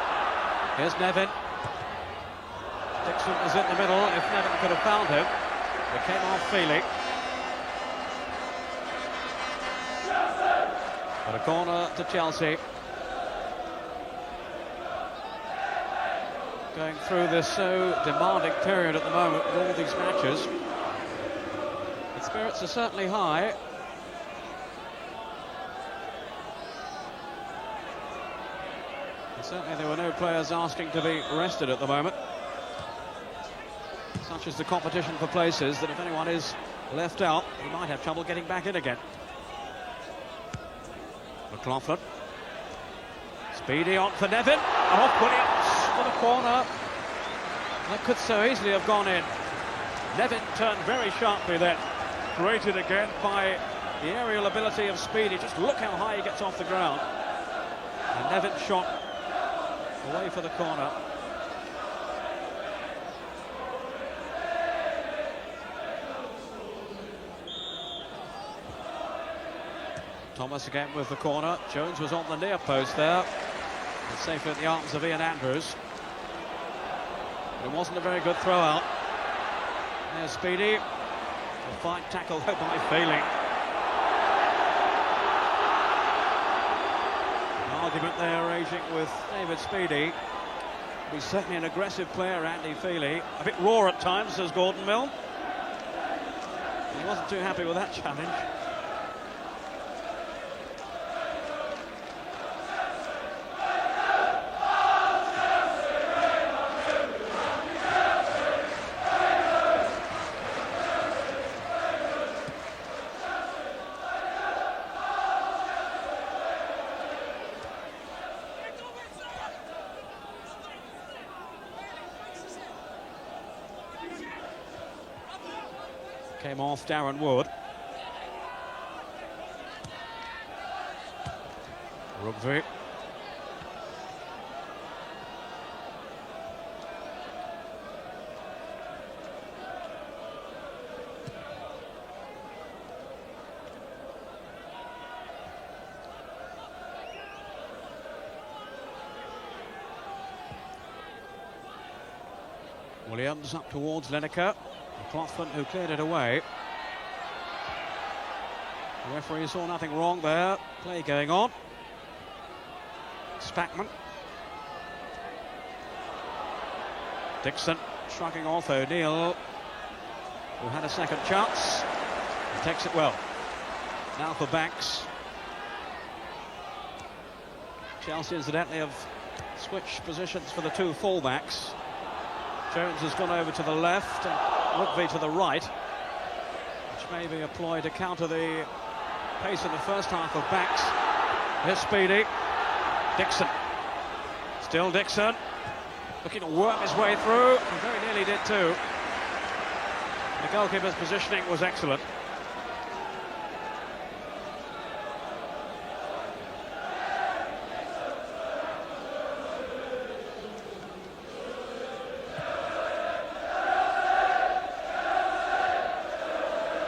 Here's Nevin. Dixon is in the middle. If Nevin could have found him, it came off Feely. But a corner to Chelsea. Going through this so demanding period at the moment with all these matches. The spirits are certainly high. Certainly there were no players asking to be rested at the moment. Such is the competition for places that if anyone is left out, he might have trouble getting back in again. McLaughlin. Speedy on for Nevin. Oh, Williams for the corner. That could so easily have gone in. Nevin turned very sharply then. Created again by the aerial ability of Speedy. Just look how high he gets off the ground. And Nevin shot away for the corner. Thomas again with the corner. Jones was on the near post there. It's safely in the arms of Ian Andrews. But it wasn't a very good throw out. There's Speedy. A fine tackle by Feely. An argument there raging with David Speedy. He's certainly an aggressive player, Andy Feely. A bit raw at times, says Gordon Mill. He wasn't too happy with that challenge. Came off Darren Wood. Rugby. Williams up towards Lineker. McLaughlin who cleared it away. The referee saw nothing wrong there. Play going on. Spackman. Dixon shrugging off O'Neill, who had a second chance. He takes it well. Now for Banks. Chelsea incidentally have switched positions for the two fullbacks. Jones has gone over to the left and Rugby to the right, which may be a ploy to counter the pace in the first half of Banks. Here's Speedy. Dixon. Still Dixon. Looking to worm his way through. He very nearly did too. The goalkeeper's positioning was excellent.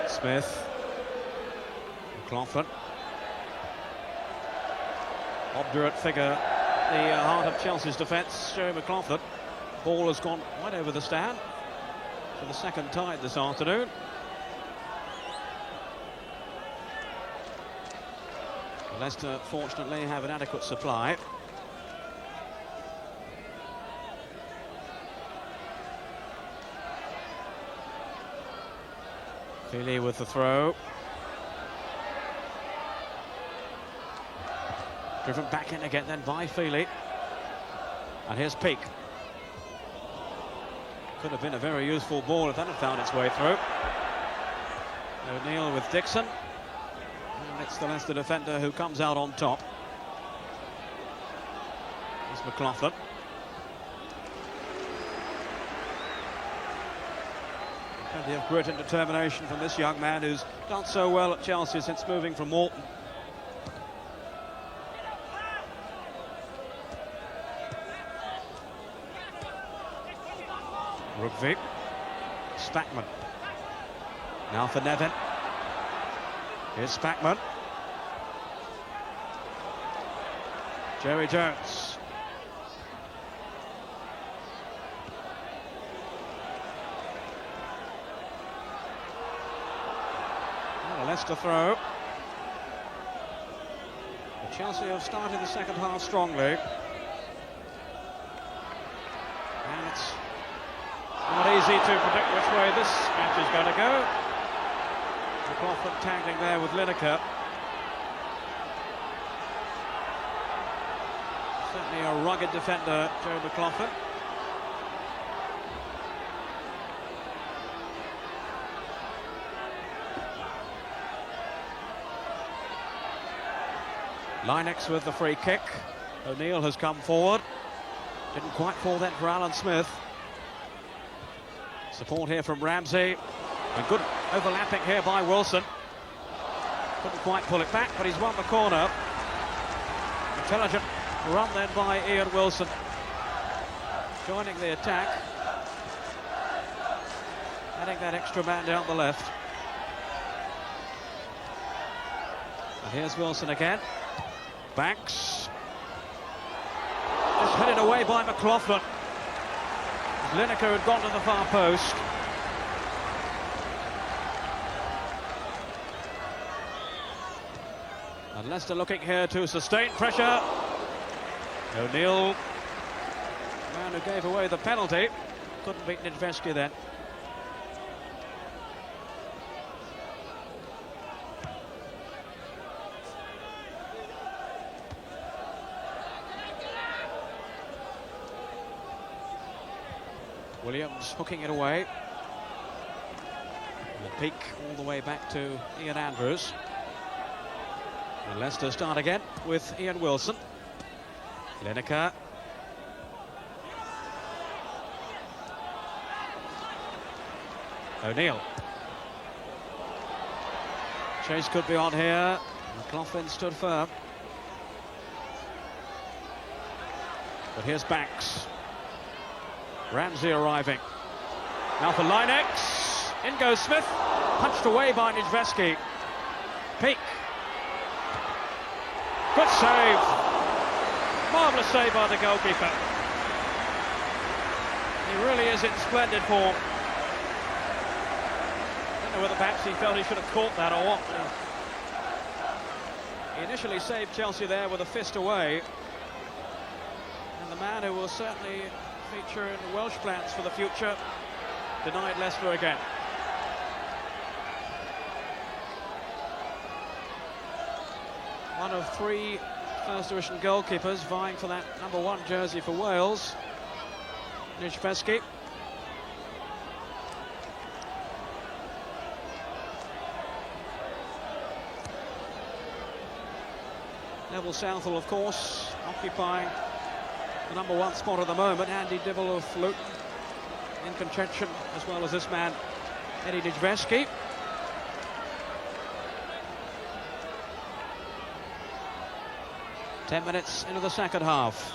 Smith. McLaughlin. Obdurate figure, the heart of Chelsea's defence, Joe McLaughlin. Ball has gone right over the stand for the second time this afternoon. Leicester fortunately have an adequate supply. Feely with the throw. Driven back in again then by Feely. And here's Peake. Could have been a very useful ball if that had found its way through. O'Neill with Dixon. And it's the Leicester defender who comes out on top. It's McLaughlin. Plenty of grit and determination from this young man who's done so well at Chelsea since moving from Morton. Rugby. Spackman. Now for Nevin. Here's Spackman. Jerry Jones. A Leicester throw. But Chelsea have started the second half strongly. And it's not easy to predict which way this match is going to go. McLaughlin tagging there with Lineker. Certainly a rugged defender, Joe McLaughlin. Linex with the free kick. O'Neill has come forward. Didn't quite fall then for Alan Smith. Support here from Ramsey. And good overlapping here by Wilson. Couldn't quite pull it back, but he's won the corner. Intelligent run then by Ian Wilson. Joining the attack. Adding that extra man down the left. And here's Wilson again. Banks. It's headed away by McLaughlin. Lineker had gone to the far post. And Leicester looking here to sustain pressure. O'Neill, the man who gave away the penalty, couldn't beat Nidveski then. Williams hooking it away. And Peak all the way back to Ian Andrews. And Leicester start again with Ian Wilson. Lineker. O'Neill. Chase could be on here. McLaughlin stood firm. But here's Banks. Ramsey arriving. Now for Linex. In goes Smith. Punched away by Nidveski. Peak. Good save. Marvellous save by the goalkeeper. He really is in splendid form. I don't know whether perhaps he felt he should have caught that or what. He initially saved Chelsea there with a fist away. And the man who will certainly feature in the Welsh plans for the future denied Leicester again. One of three first division goalkeepers vying for that #1 jersey for Wales. Nidveski. Neville Southall, of course, occupying the #1 spot at the moment. Andy Dibble of Luton in contention, as well as this man, Eddie Nidveski. Ten minutes into the second half.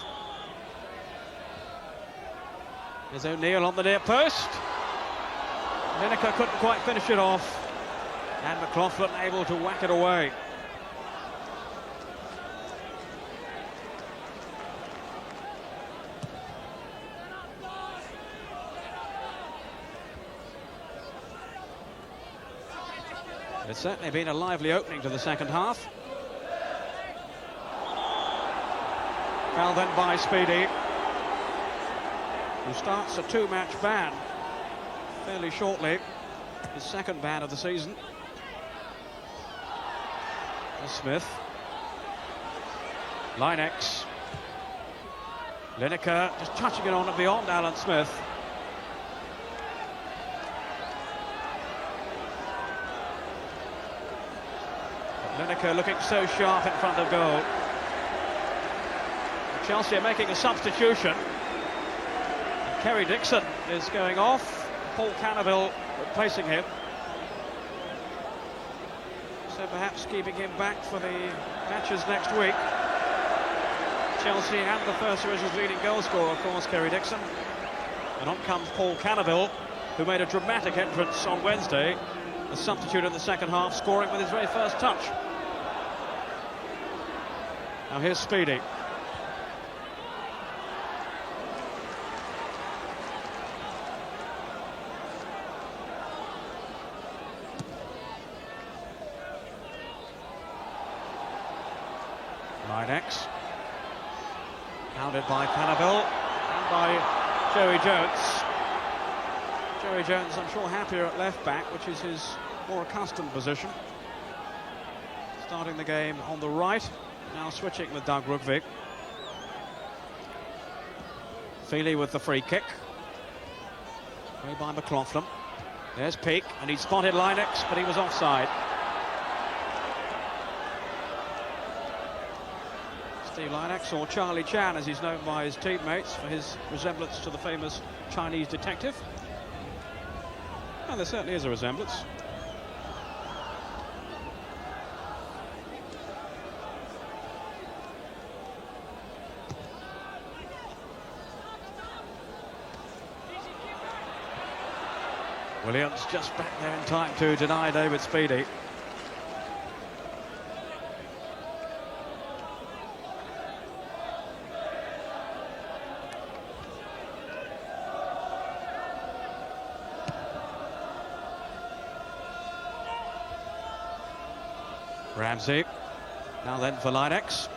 There's O'Neill on the near post. Lineker couldn't quite finish it off. And McLaughlin able to whack it away. It's certainly been a lively opening to the second half. Foul then by Speedy, who starts a 2-match ban fairly shortly, his second ban of the season. There's Smith. Linex. Lineker just touching it on and beyond Alan Smith. Lineker looking so sharp in front of goal. Chelsea are making a substitution. And Kerry Dixon is going off. Paul Cannaville replacing him. So perhaps keeping him back for the matches next week. Chelsea and the first division's leading goal scorer, of course, Kerry Dixon. And on comes Paul Cannaville, who made a dramatic entrance on Wednesday. A substitute in the second half, scoring with his very first touch. Now here's Speedy. Linex. Pounded by Cannaville and by Joey Jones. Joey Jones, I'm sure, happier at left back, which is his more accustomed position. Starting the game on the right, now switching with Doug Rugvik. Feely with the free kick. Way by McLaughlin. There's Peak, and he spotted Linex, but he was offside. Steve Linex, or Charlie Chan, as he's known by his teammates, for his resemblance to the famous Chinese detective. And there certainly is a resemblance. Williams just back there in time to deny David Speedy. Ramsey. Now then for Linex.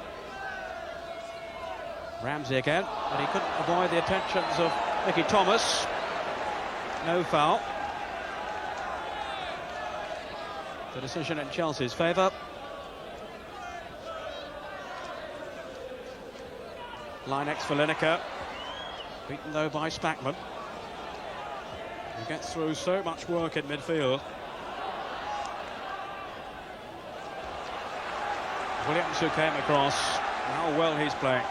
Ramsey again, but he couldn't avoid the attentions of Mickey Thomas. No foul. The decision in Chelsea's favour. Linex for Lineker. Beaten though by Spackman. He gets through so much work in midfield. Williams who came across. How well he's playing.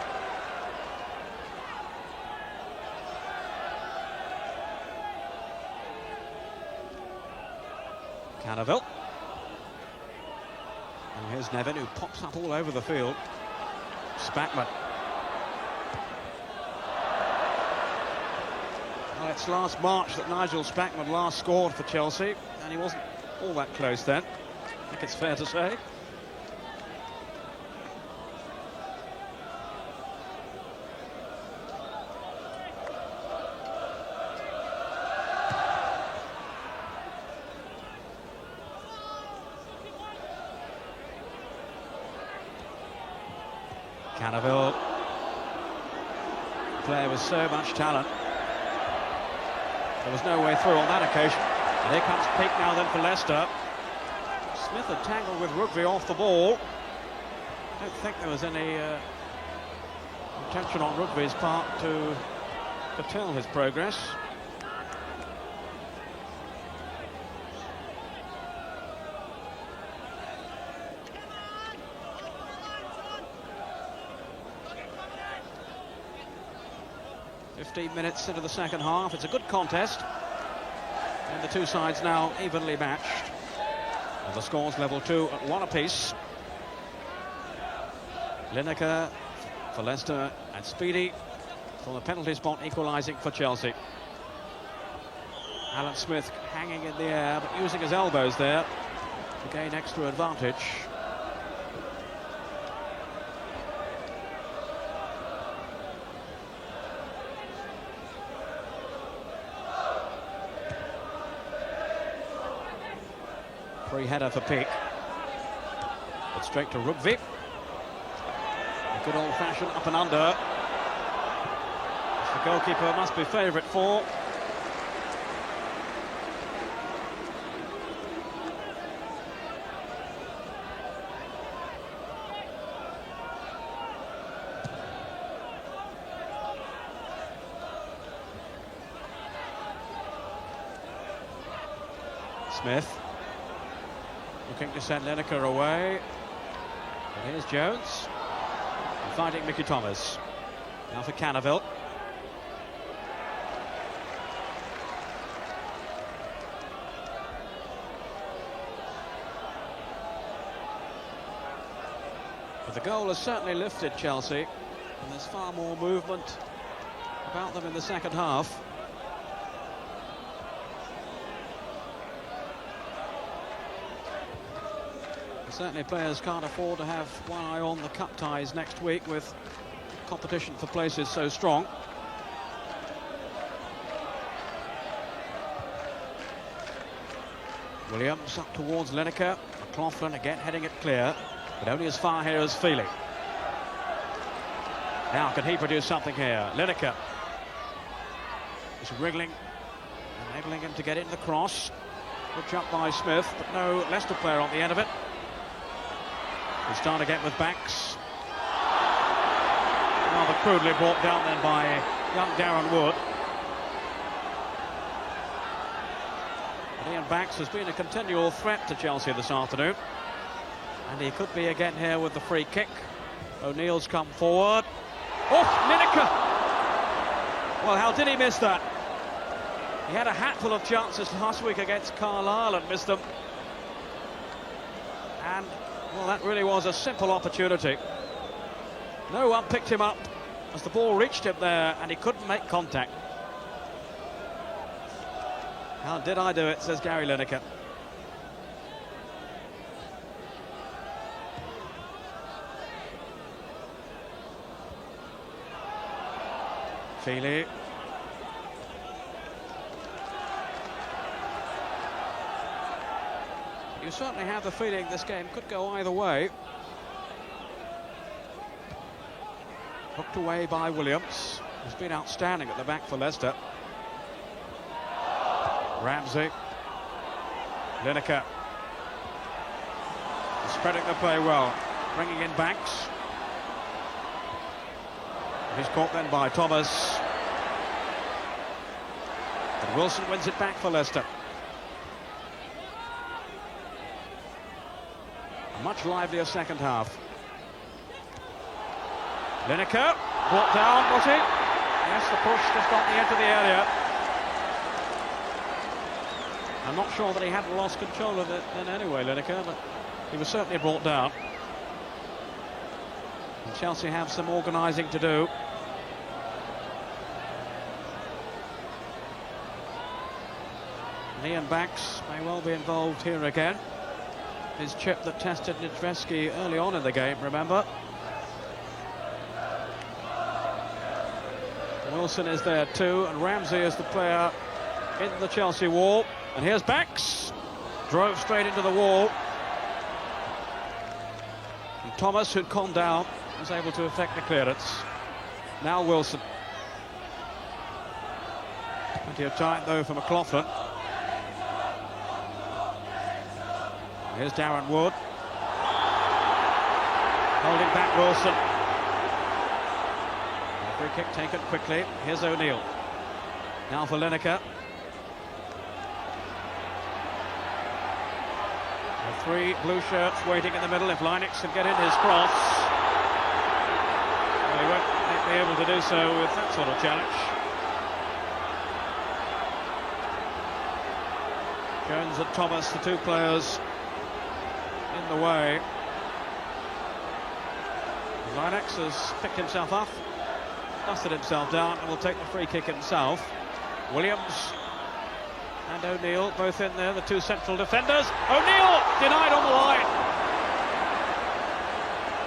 Cannaville. And here's Nevin who pops up all over the field. Spackman. Well, it's last March that Nigel Spackman last scored for Chelsea, and he wasn't all that close then, I think it's fair to say. Cannaville, player with so much talent. There was no way through on that occasion. And here comes Peake now then for Leicester. Smith had tangled with Rugby off the ball. I don't think there was any intention on Rugby's part to curtail his progress. Minutes into the second half. It's a good contest, and the two sides now evenly matched, and the scores level 2 at 1 apiece. Lineker for Leicester and Speedy for the penalty spot, equalising for Chelsea. Alan Smith hanging in the air but using his elbows there to gain extra advantage. Free header for Peake. But straight to Rugby. A good old-fashioned up and under. The goalkeeper must be favourite for. Smith. Looking to send Lineker away. And here's Jones. And finding Mickey Thomas. Now for Cannaville. But the goal has certainly lifted Chelsea. And there's far more movement about them in the second half. Certainly players can't afford to have one eye on the cup ties next week with competition for places so strong. Williams up towards Lineker. McLaughlin again heading it clear, but only as far here as Feely. Now can he produce something here? Lineker is wriggling, enabling him to get in the cross. Good jump by Smith, but no Leicester player on the end of it. We start again with Banks. Rather crudely brought down then by young Darren Wood. And Ian Banks has been a continual threat to Chelsea this afternoon. And he could be again here with the free kick. O'Neill's come forward. Oh, Lineker! Well, how did he miss that? He had a hatful of chances last week against Carlisle and missed them. And well, that really was a simple opportunity. No one picked him up as the ball reached him there and he couldn't make contact. How did I do it, says Gary Lineker. Feely. you certainly have the feeling this game could go either way. Hooked away by Williams, who's been outstanding at the back for Leicester. Ramsey. Lineker. Spreading the play well. Bringing in Banks. He's caught then by Thomas. And Wilson wins it back for Leicester. A much livelier second half. Lineker, brought down, was it? Yes, the push just got the edge of the area. I'm not sure that he hadn't lost control of it then anyway, Lineker, but he was certainly brought down. And Chelsea have some organising to do. And Ian Banks may well be involved here again. His chip that tested Nedvesky early on in the game, remember? Wilson is there too, and Ramsey is the player in the Chelsea wall. And here's Banks. Drove straight into the wall. And Thomas, who'd calmed down, was able to effect the clearance. Now Wilson. Plenty of time though for McLaughlin. Here's Darren Wood. Holding back Wilson. Free kick taken quickly. Here's O'Neill. Now for Lineker. The three blue shirts waiting in the middle. If Linux can get in his cross, well, he won't be able to do so with that sort of challenge. Jones and Thomas, the two players in the way. Linux has picked himself up, dusted himself down, and will take the free kick himself. Williams and O'Neill both in there, the two central defenders. O'Neill denied on the line.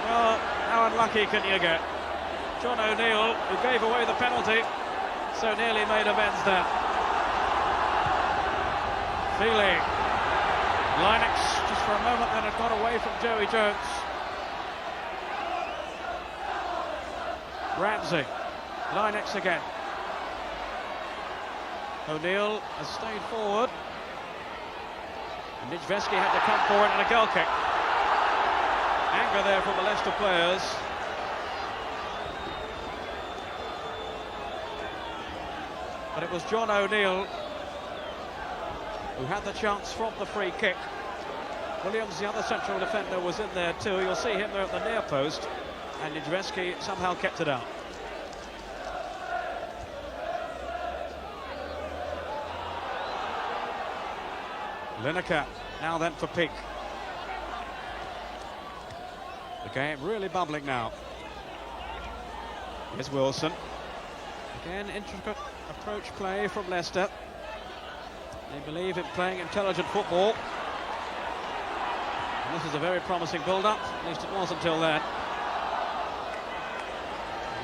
Well, how unlucky can you get? John O'Neill, who gave away the penalty, so nearly made amends there. Feely. Linux, just for a moment, then had got away from Joey Jones. Ramsey. Linux again. O'Neill has stayed forward. And Nedvesky had to come forward in a goal kick. Anger there from the Leicester players. But it was John O'Neill who had the chance from the free kick. Williams, the other central defender, was in there too. You'll see him there at the near post. And Nedvesky somehow kept it out. Lineker now then for Peak. The game really bubbling now. Here's Wilson. Again, intricate approach play from Leicester. They believe in playing intelligent football. And this is a very promising build-up, at least it was until then.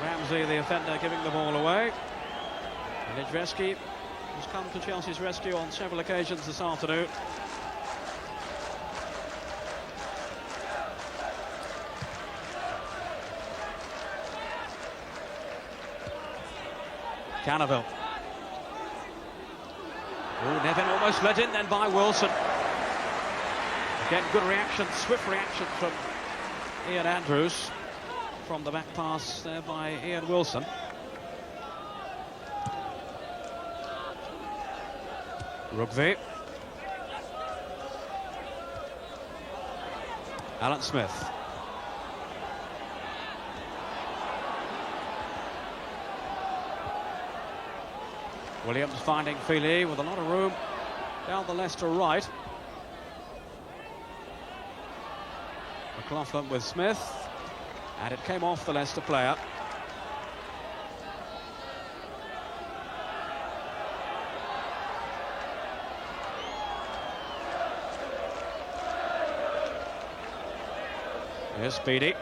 Ramsey, the offender, giving the ball away. And Nedvesky has come to Chelsea's rescue on several occasions this afternoon. Cannaville. Oh, Nevin almost led in then by Wilson. Again, good reaction, swift reaction from Ian Andrews from the back pass there by Ian Wilson. Rugby. Alan Smith. Williams finding Feely with a lot of room down the Leicester right. McLaughlin with Smith, and it came off the Leicester player. Here's Speedy.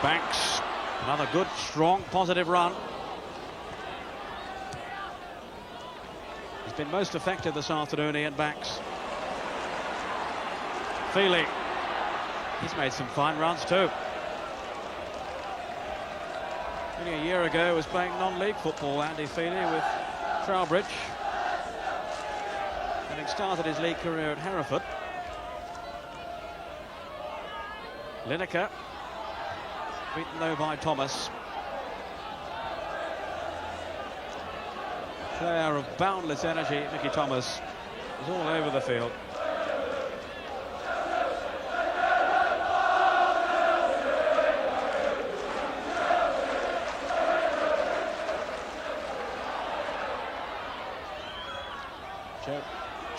Banks, another good, strong, positive run. been most effective this afternoon, Ian Banks. Feely. He's made some fine runs too. Only a year ago was playing non-league football, Andy Feely, with Trowbridge, having started his league career at Hereford. Lineker, beaten low by Thomas. Player of boundless energy, Mickey Thomas, is all over the field.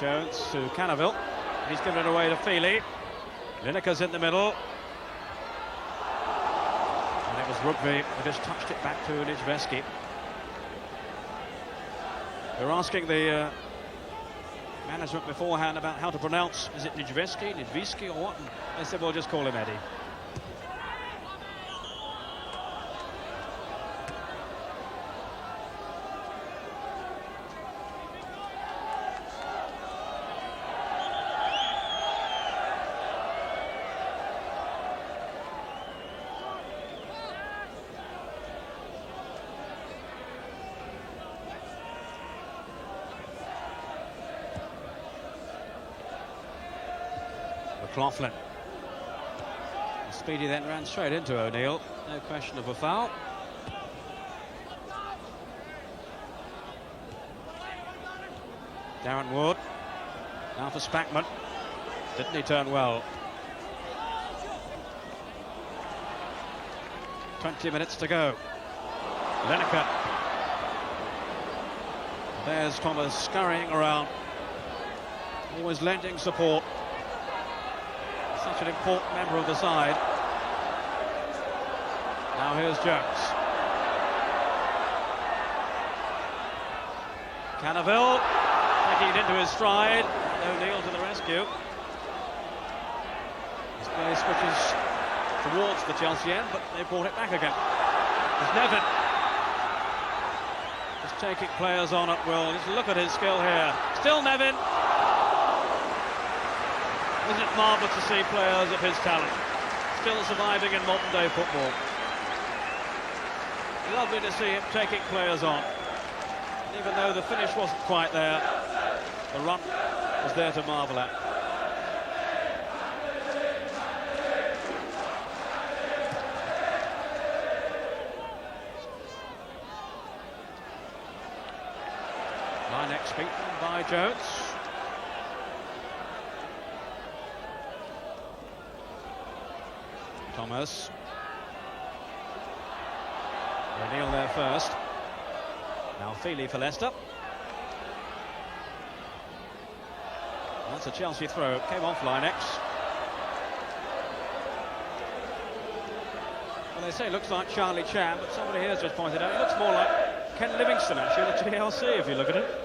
Jones to Cannaville. He's given it away to Feely. Lineker's in the middle. And it was Rugby who just touched it back to Nijveski. We were asking the management beforehand about how to pronounce, is it Nijveski, or what? And they said, well, just call him Eddie. McLaughlin. Speedy then ran straight into O'Neill. No question of a foul. Darren Wood. Now for Spackman. Didn't he turn well? 20 minutes to go. Lineker. There's Thomas scurrying around. Always lending support. Such an important member of the side. Now here's Jones. Cannaville taking it into his stride. O'Neill to the rescue. His play switches towards the Chelsea end, but they brought it back again. There's Nevin. Just taking players on at will. Just look at his skill here. Still Nevin. Isn't it marvellous to see players of his talent still surviving in modern day football? Lovely to see him taking players on. Even though the finish wasn't quite there, the run was there to marvel at. Line next beaten by Jones. Thomas. O'Neill there first. Now Feely for Leicester. That's a Chelsea throw. Came off Linex. Well, they say it looks like Charlie Chan, but somebody here has just pointed out it looks more like Ken Livingston actually at the GLC if you look at it.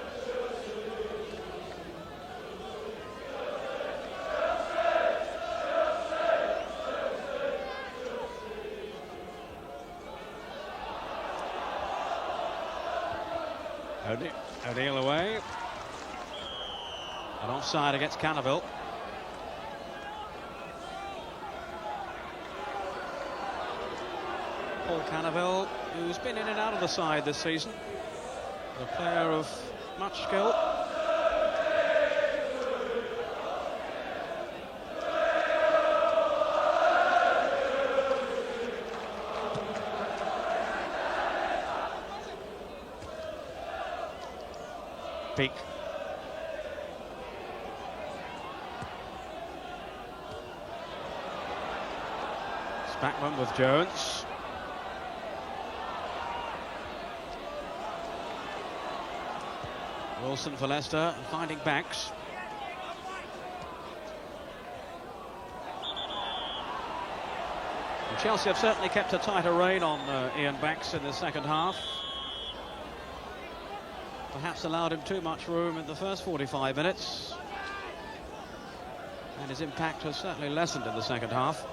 O'Neill away. And offside against Cannaville. Paul Cannaville, who's been in and out of the side this season. A player of much skill. Peak. Spackman with Jones. Wilson for Leicester, finding Banks. And Chelsea have certainly kept a tighter rein on Ian Banks in the second half. Perhaps allowed him too much room in the first 45 minutes. And his impact has certainly lessened in the second half.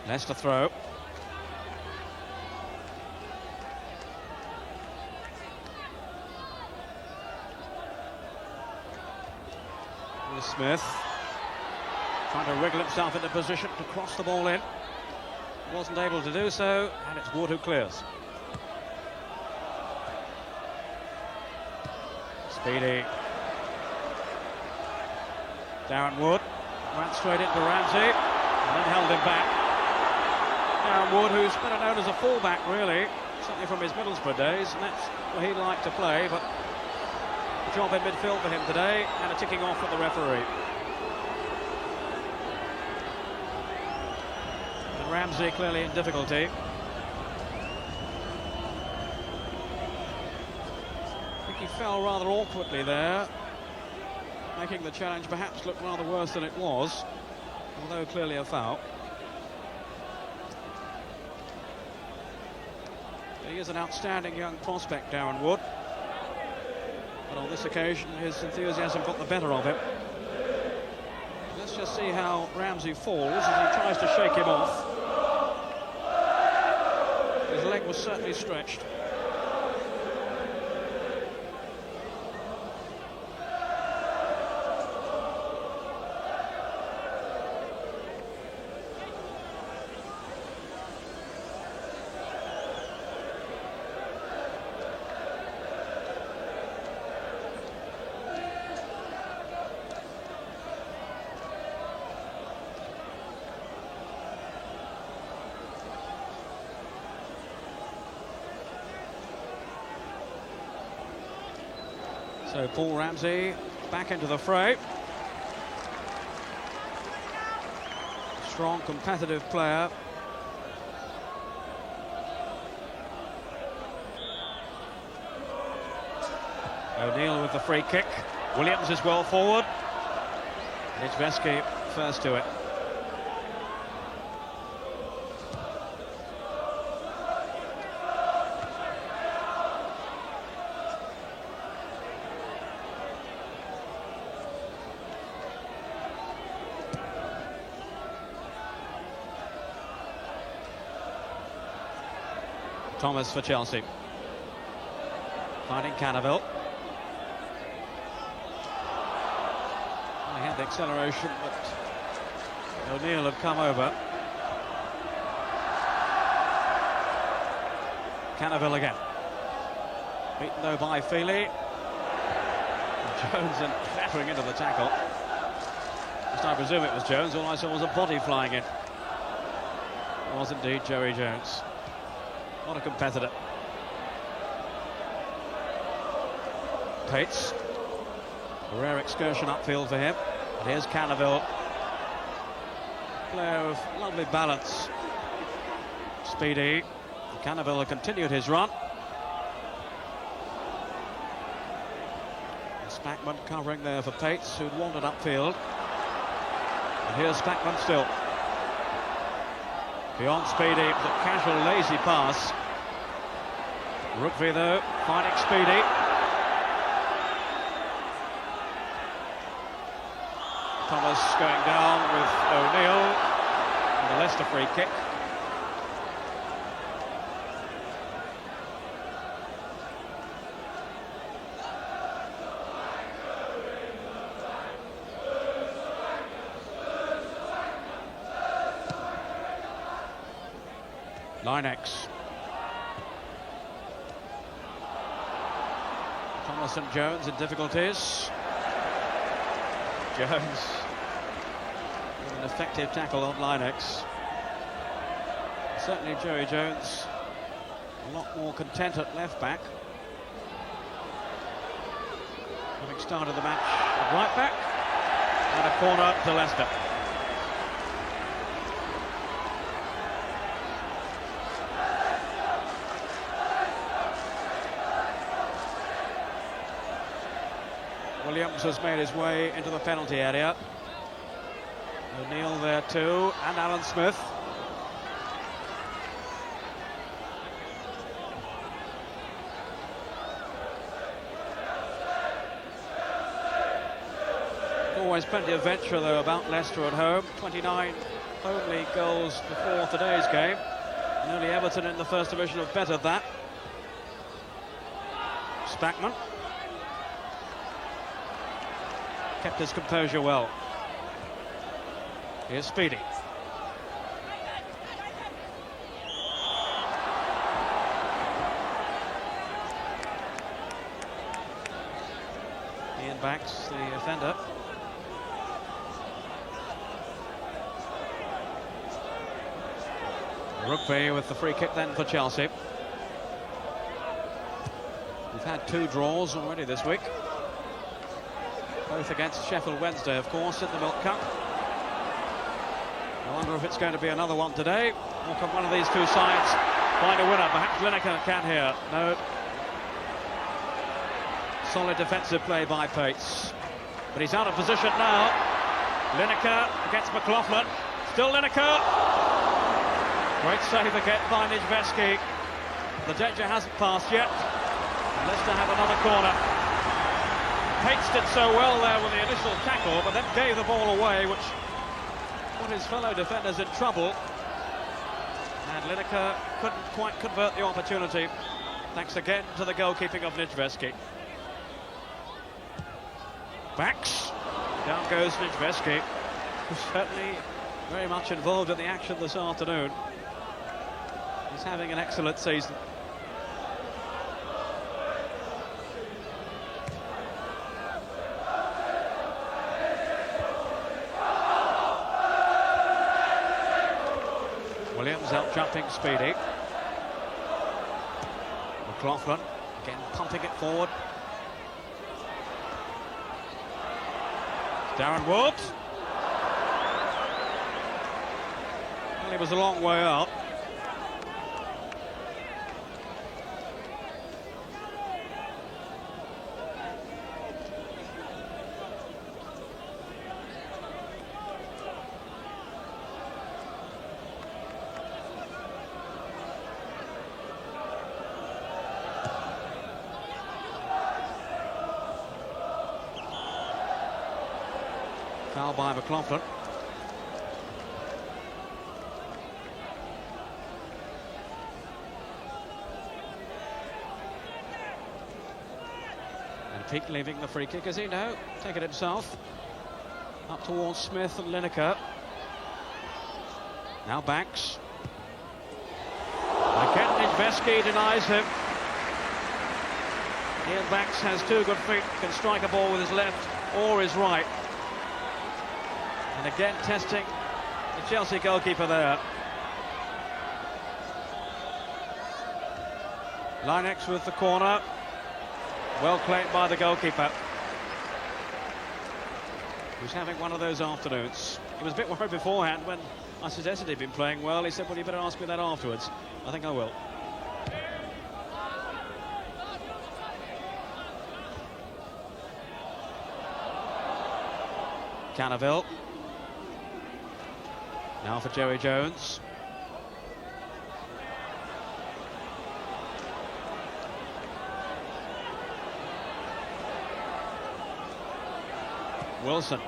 Leicester throw. Smith trying to wriggle himself into position to cross the ball in. Wasn't able to do so, and it's Wood who clears. Speedy. Darren Wood ran straight into Ramsey and then held him back. Darren Wood, who's better known as a fullback really, certainly from his Middlesbrough days, and that's where he'd like to play, but a job in midfield for him today, and a ticking off at the referee. And Ramsey clearly in difficulty. I think he fell rather awkwardly there, making the challenge perhaps look rather worse than it was, although clearly a foul. He is an outstanding young prospect, Darren Wood. But on this occasion, his enthusiasm got the better of him. Let's just see how Ramsey falls as he tries to shake him off. His leg was certainly stretched. So Paul Ramsey back into the fray. Strong, competitive player. O'Neill with the free kick. Williams is well forward. And it's Vesky first to it. Thomas for Chelsea. Finding Cannaville. He had the acceleration, but O'Neill had come over. Cannaville again. Beaten though by Feely. Jones and clattering into the tackle. Just I presume it was Jones. All I saw was a body flying in. It was indeed Joey Jones. What a competitor. Pates. A rare excursion upfield for him. And here's Cannaville. Player of lovely balance. Speedy. Cannaville had continued his run. And Spackman covering there for Pates, who'd wandered upfield. And here's Spackman still. Beyond Speedy, the casual, lazy pass. Rookby, though, finding Speedy. Thomas going down with O'Neill. And the Leicester free kick. Linex. Thomas and Jones in difficulties. Jones with an effective tackle on Linex. Certainly Joey Jones a lot more content at left back, having started the match at right back. And a corner to Leicester. Williams has made his way into the penalty area. O'Neill there too, and Alan Smith. Always plenty of venture though about Leicester at home. 29 only goals before today's game, and only Everton in the First Division have bettered that. Stackman kept his composure well. Here's Speedy. Ian Backs, the offender. Rugby with the free kick then for Chelsea. We've had 2 draws already this week. Both against Sheffield Wednesday, of course, in the Milk Cup. I wonder if it's going to be another one today, or can one of these 2 sides find a winner? Perhaps Lineker can here. No. Solid defensive play by Pates. But he's out of position now. Lineker against McLaughlin. Still Lineker. Great save again by Nijveski. The danger hasn't passed yet. Leicester have another corner. Pates did so well there with the initial tackle, but then gave the ball away, which put his fellow defenders in trouble. And Lineker couldn't quite convert the opportunity, thanks again to the goalkeeping of Nijveski. Backs. Down goes Nijveski, who's certainly very much involved in the action this afternoon. He's having an excellent season. Williams out jumping Speedy. McLaughlin again pumping it forward. Darren Wood. Well, he was a long way up. Foul by McLaughlin. And Peake leaving the free kick, as he now take it himself. Up towards Smith and Lineker. Now Backs. Again, Nijveski denies him. Ian Backs has 2 good feet, can strike a ball with his left or his right. And again testing the Chelsea goalkeeper there. Linex with the corner. Well claimed by the goalkeeper, who's having one of those afternoons. He was a bit worried beforehand when I suggested he'd been playing well. He said, well, you better ask me that afterwards. I think I will. Cannaville. Now for Joey Jones. Wilson.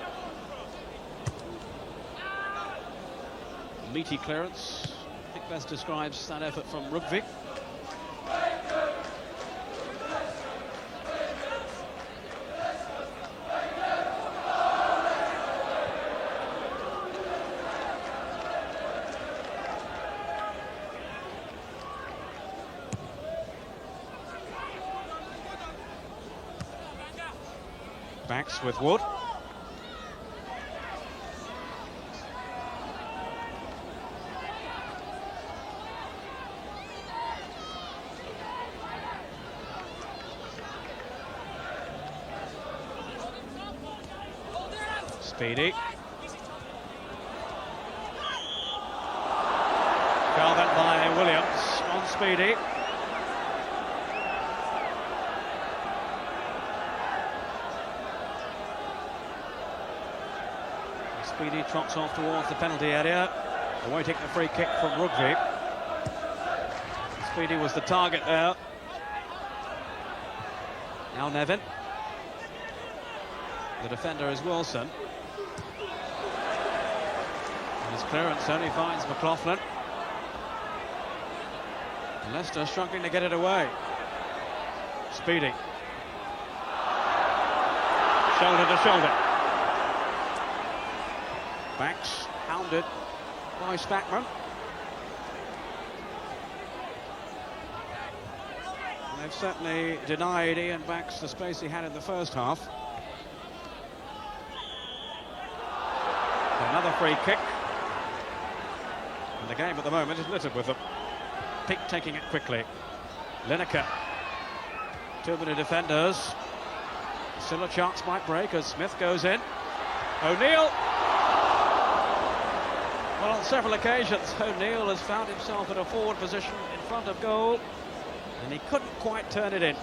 Meaty clearance. I think best describes that effort from Rugby. Backs with Wood. Speedy. Foul then by Williams on Speedy. Speedy trots off towards the penalty area, awaiting the free kick from Rugby. Speedy was the target there. Now Nevin. The defender is Wilson. His clearance only finds McLaughlin. Leicester struggling to get it away. Speedy. Shoulder to shoulder. Banks hounded by Spackman. They've certainly denied Ian Banks the space he had in the first half. Another free kick. And the game at the moment is littered with them. Peak taking it quickly. Lineker. Too many defenders. Still a chance might break as Smith goes in. O'Neill. Well, on several occasions, O'Neill has found himself in a forward position in front of goal, and he couldn't quite turn it in.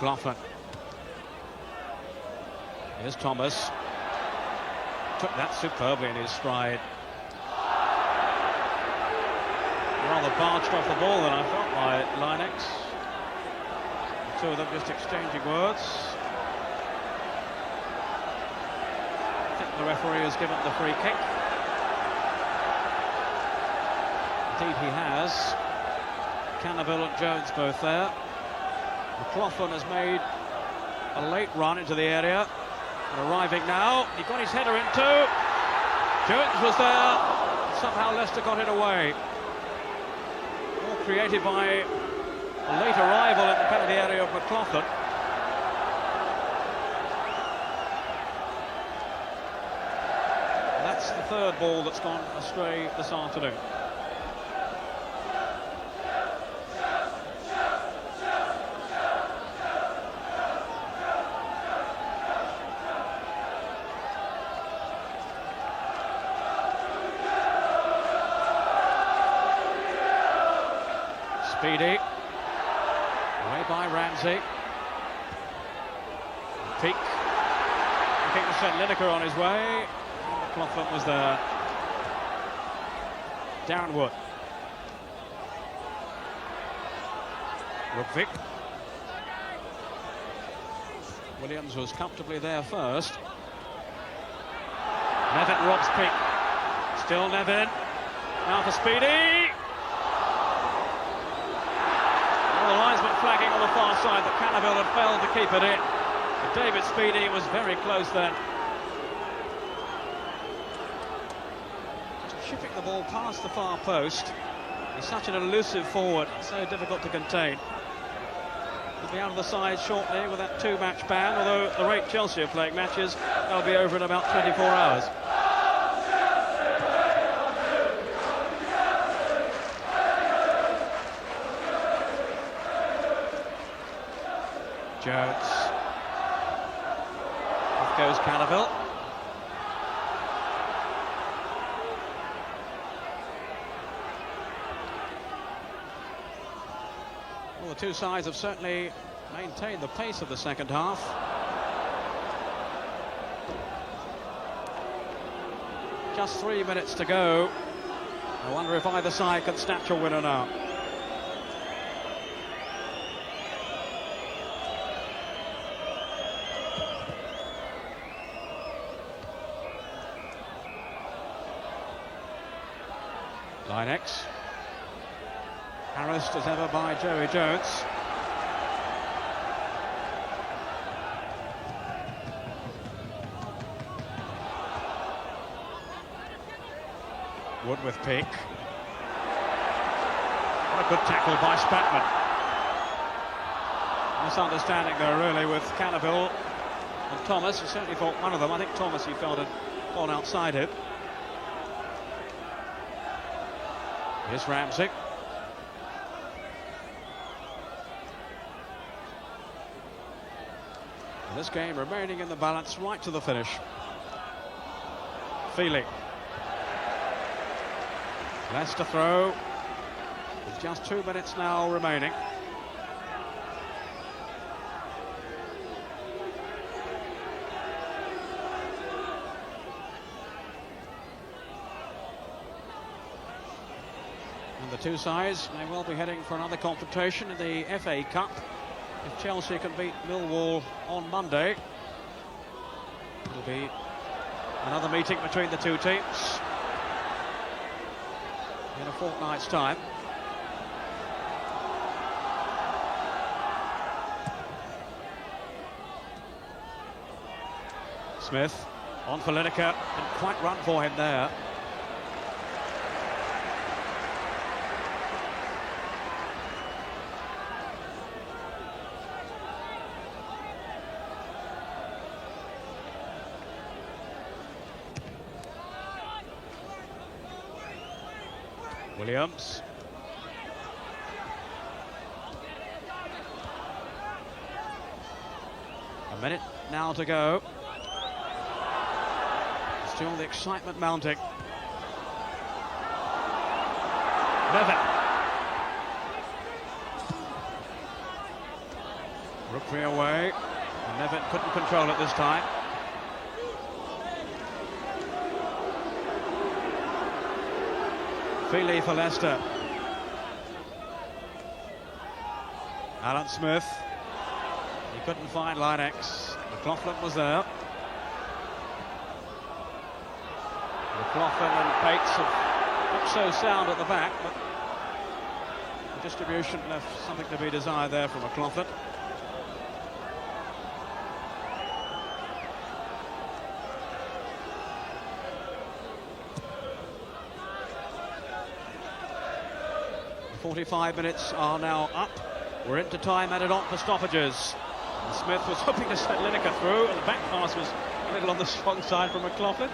McLaughlin. Here's Thomas. Took that superbly in his stride. Rather barged off the ball than I felt by Linex. The two of them just exchanging words. I think the referee has given the free kick. Indeed he has. Cannaville and Jones both there. McLaughlin has made a late run into the area and arriving now. He got his header in too. Jones was there. Somehow Leicester got it away. All created by a late arrival in the penalty area of McLaughlin. And that's the third ball that's gone astray this afternoon. Speedy, away by Ramsey. Peak, I think they sent Lineker on his way. McLaughlin was there. Downward. Rugvik. Williams was comfortably there first. Nevin robs Peak. Still Nevin. Now for Speedy. The linesman flagging on the far side that Cannaville had failed to keep it in. But David Speedy was very close then. Just chipping the ball past the far post. He's such an elusive forward, so difficult to contain. He'll be out of the side shortly with that two-match ban, although at the rate Chelsea are playing matches, they'll be over in about 24 hours. Jones. Off goes Cannaville. Well, the two sides have certainly maintained the pace of the second half. Just 3 minutes to go. I wonder if either side can snatch a winner now. Linex. Harassed as ever by Joey Jones. Wood with Peak. What a good tackle by Spackman. Misunderstanding there really with Cannaville and Thomas. He certainly thought one of them, I think Thomas, he felt had gone outside it. Here's Ramsey. And this game remaining in the balance right to the finish. Feely. Leicester throw. With just 2 minutes now remaining. And the two sides may well be heading for another confrontation in the FA Cup. If Chelsea can beat Millwall on Monday, it'll be another meeting between the two teams in a fortnight's time. Smith on for Lineker, didn't quite run for him there. Williams. A minute now to go. Still the excitement mounting. Nevin. Rookery away. And Nevin couldn't control it this time. Feely for Leicester. Alan Smith. He couldn't find Linex. McLaughlin was there. McLaughlin and Pates have looked so sound at the back, but the distribution left something to be desired there from McLaughlin. The 45 minutes are now up. We're into time added on for stoppages. And Smith was hoping to set Lineker through, and the back pass was a little on the strong side from McLaughlin.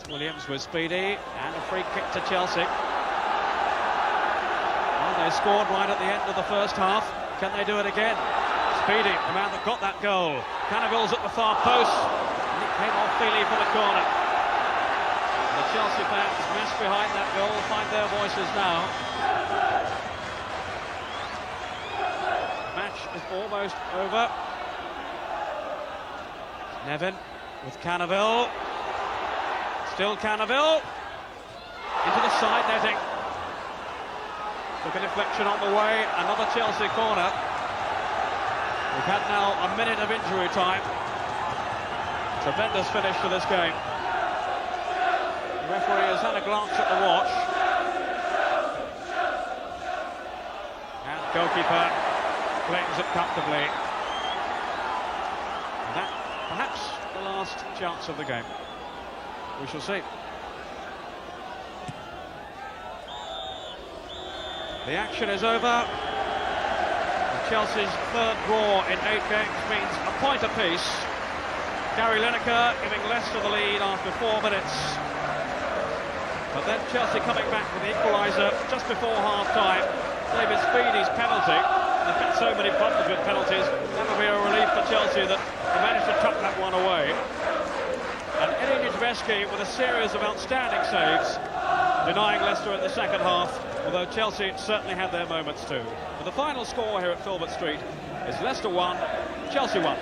Williams was speedy, and a free kick to Chelsea. Well, they scored right at the end of the first half. Can they do it again? Speedy, the man that got that goal. Cannaville's at the far post, and it came off Feely for the corner. The Chelsea fans massed behind that goal find their voices now. The match is almost over. Nevin with Cannaville. Still Cannaville, into the side netting. Took a deflection on the way, another Chelsea corner. We've had now a minute of injury time. Tremendous finish to this game. The referee has had a glance at the watch. And goalkeeper claims it comfortably. And that perhaps the last chance of the game. We shall see. The action is over. Chelsea's third draw in 8 games means a point apiece. Gary Lineker giving Leicester the lead after 4 minutes. But then Chelsea coming back with the equaliser just before half-time. David Speedy's penalty. They've had so many problems with penalties. That will be a relief for Chelsea that they managed to tuck that one away. And Eddie Nijveski with a series of outstanding saves, denying Leicester in the second half, although Chelsea certainly had their moments too. But the final score here at Filbert Street is Leicester 1, Chelsea 1.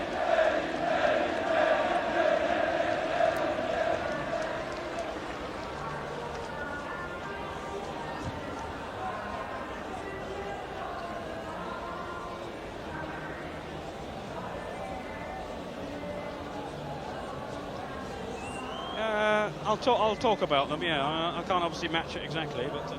I'll talk about them, yeah. I can't obviously match it exactly, but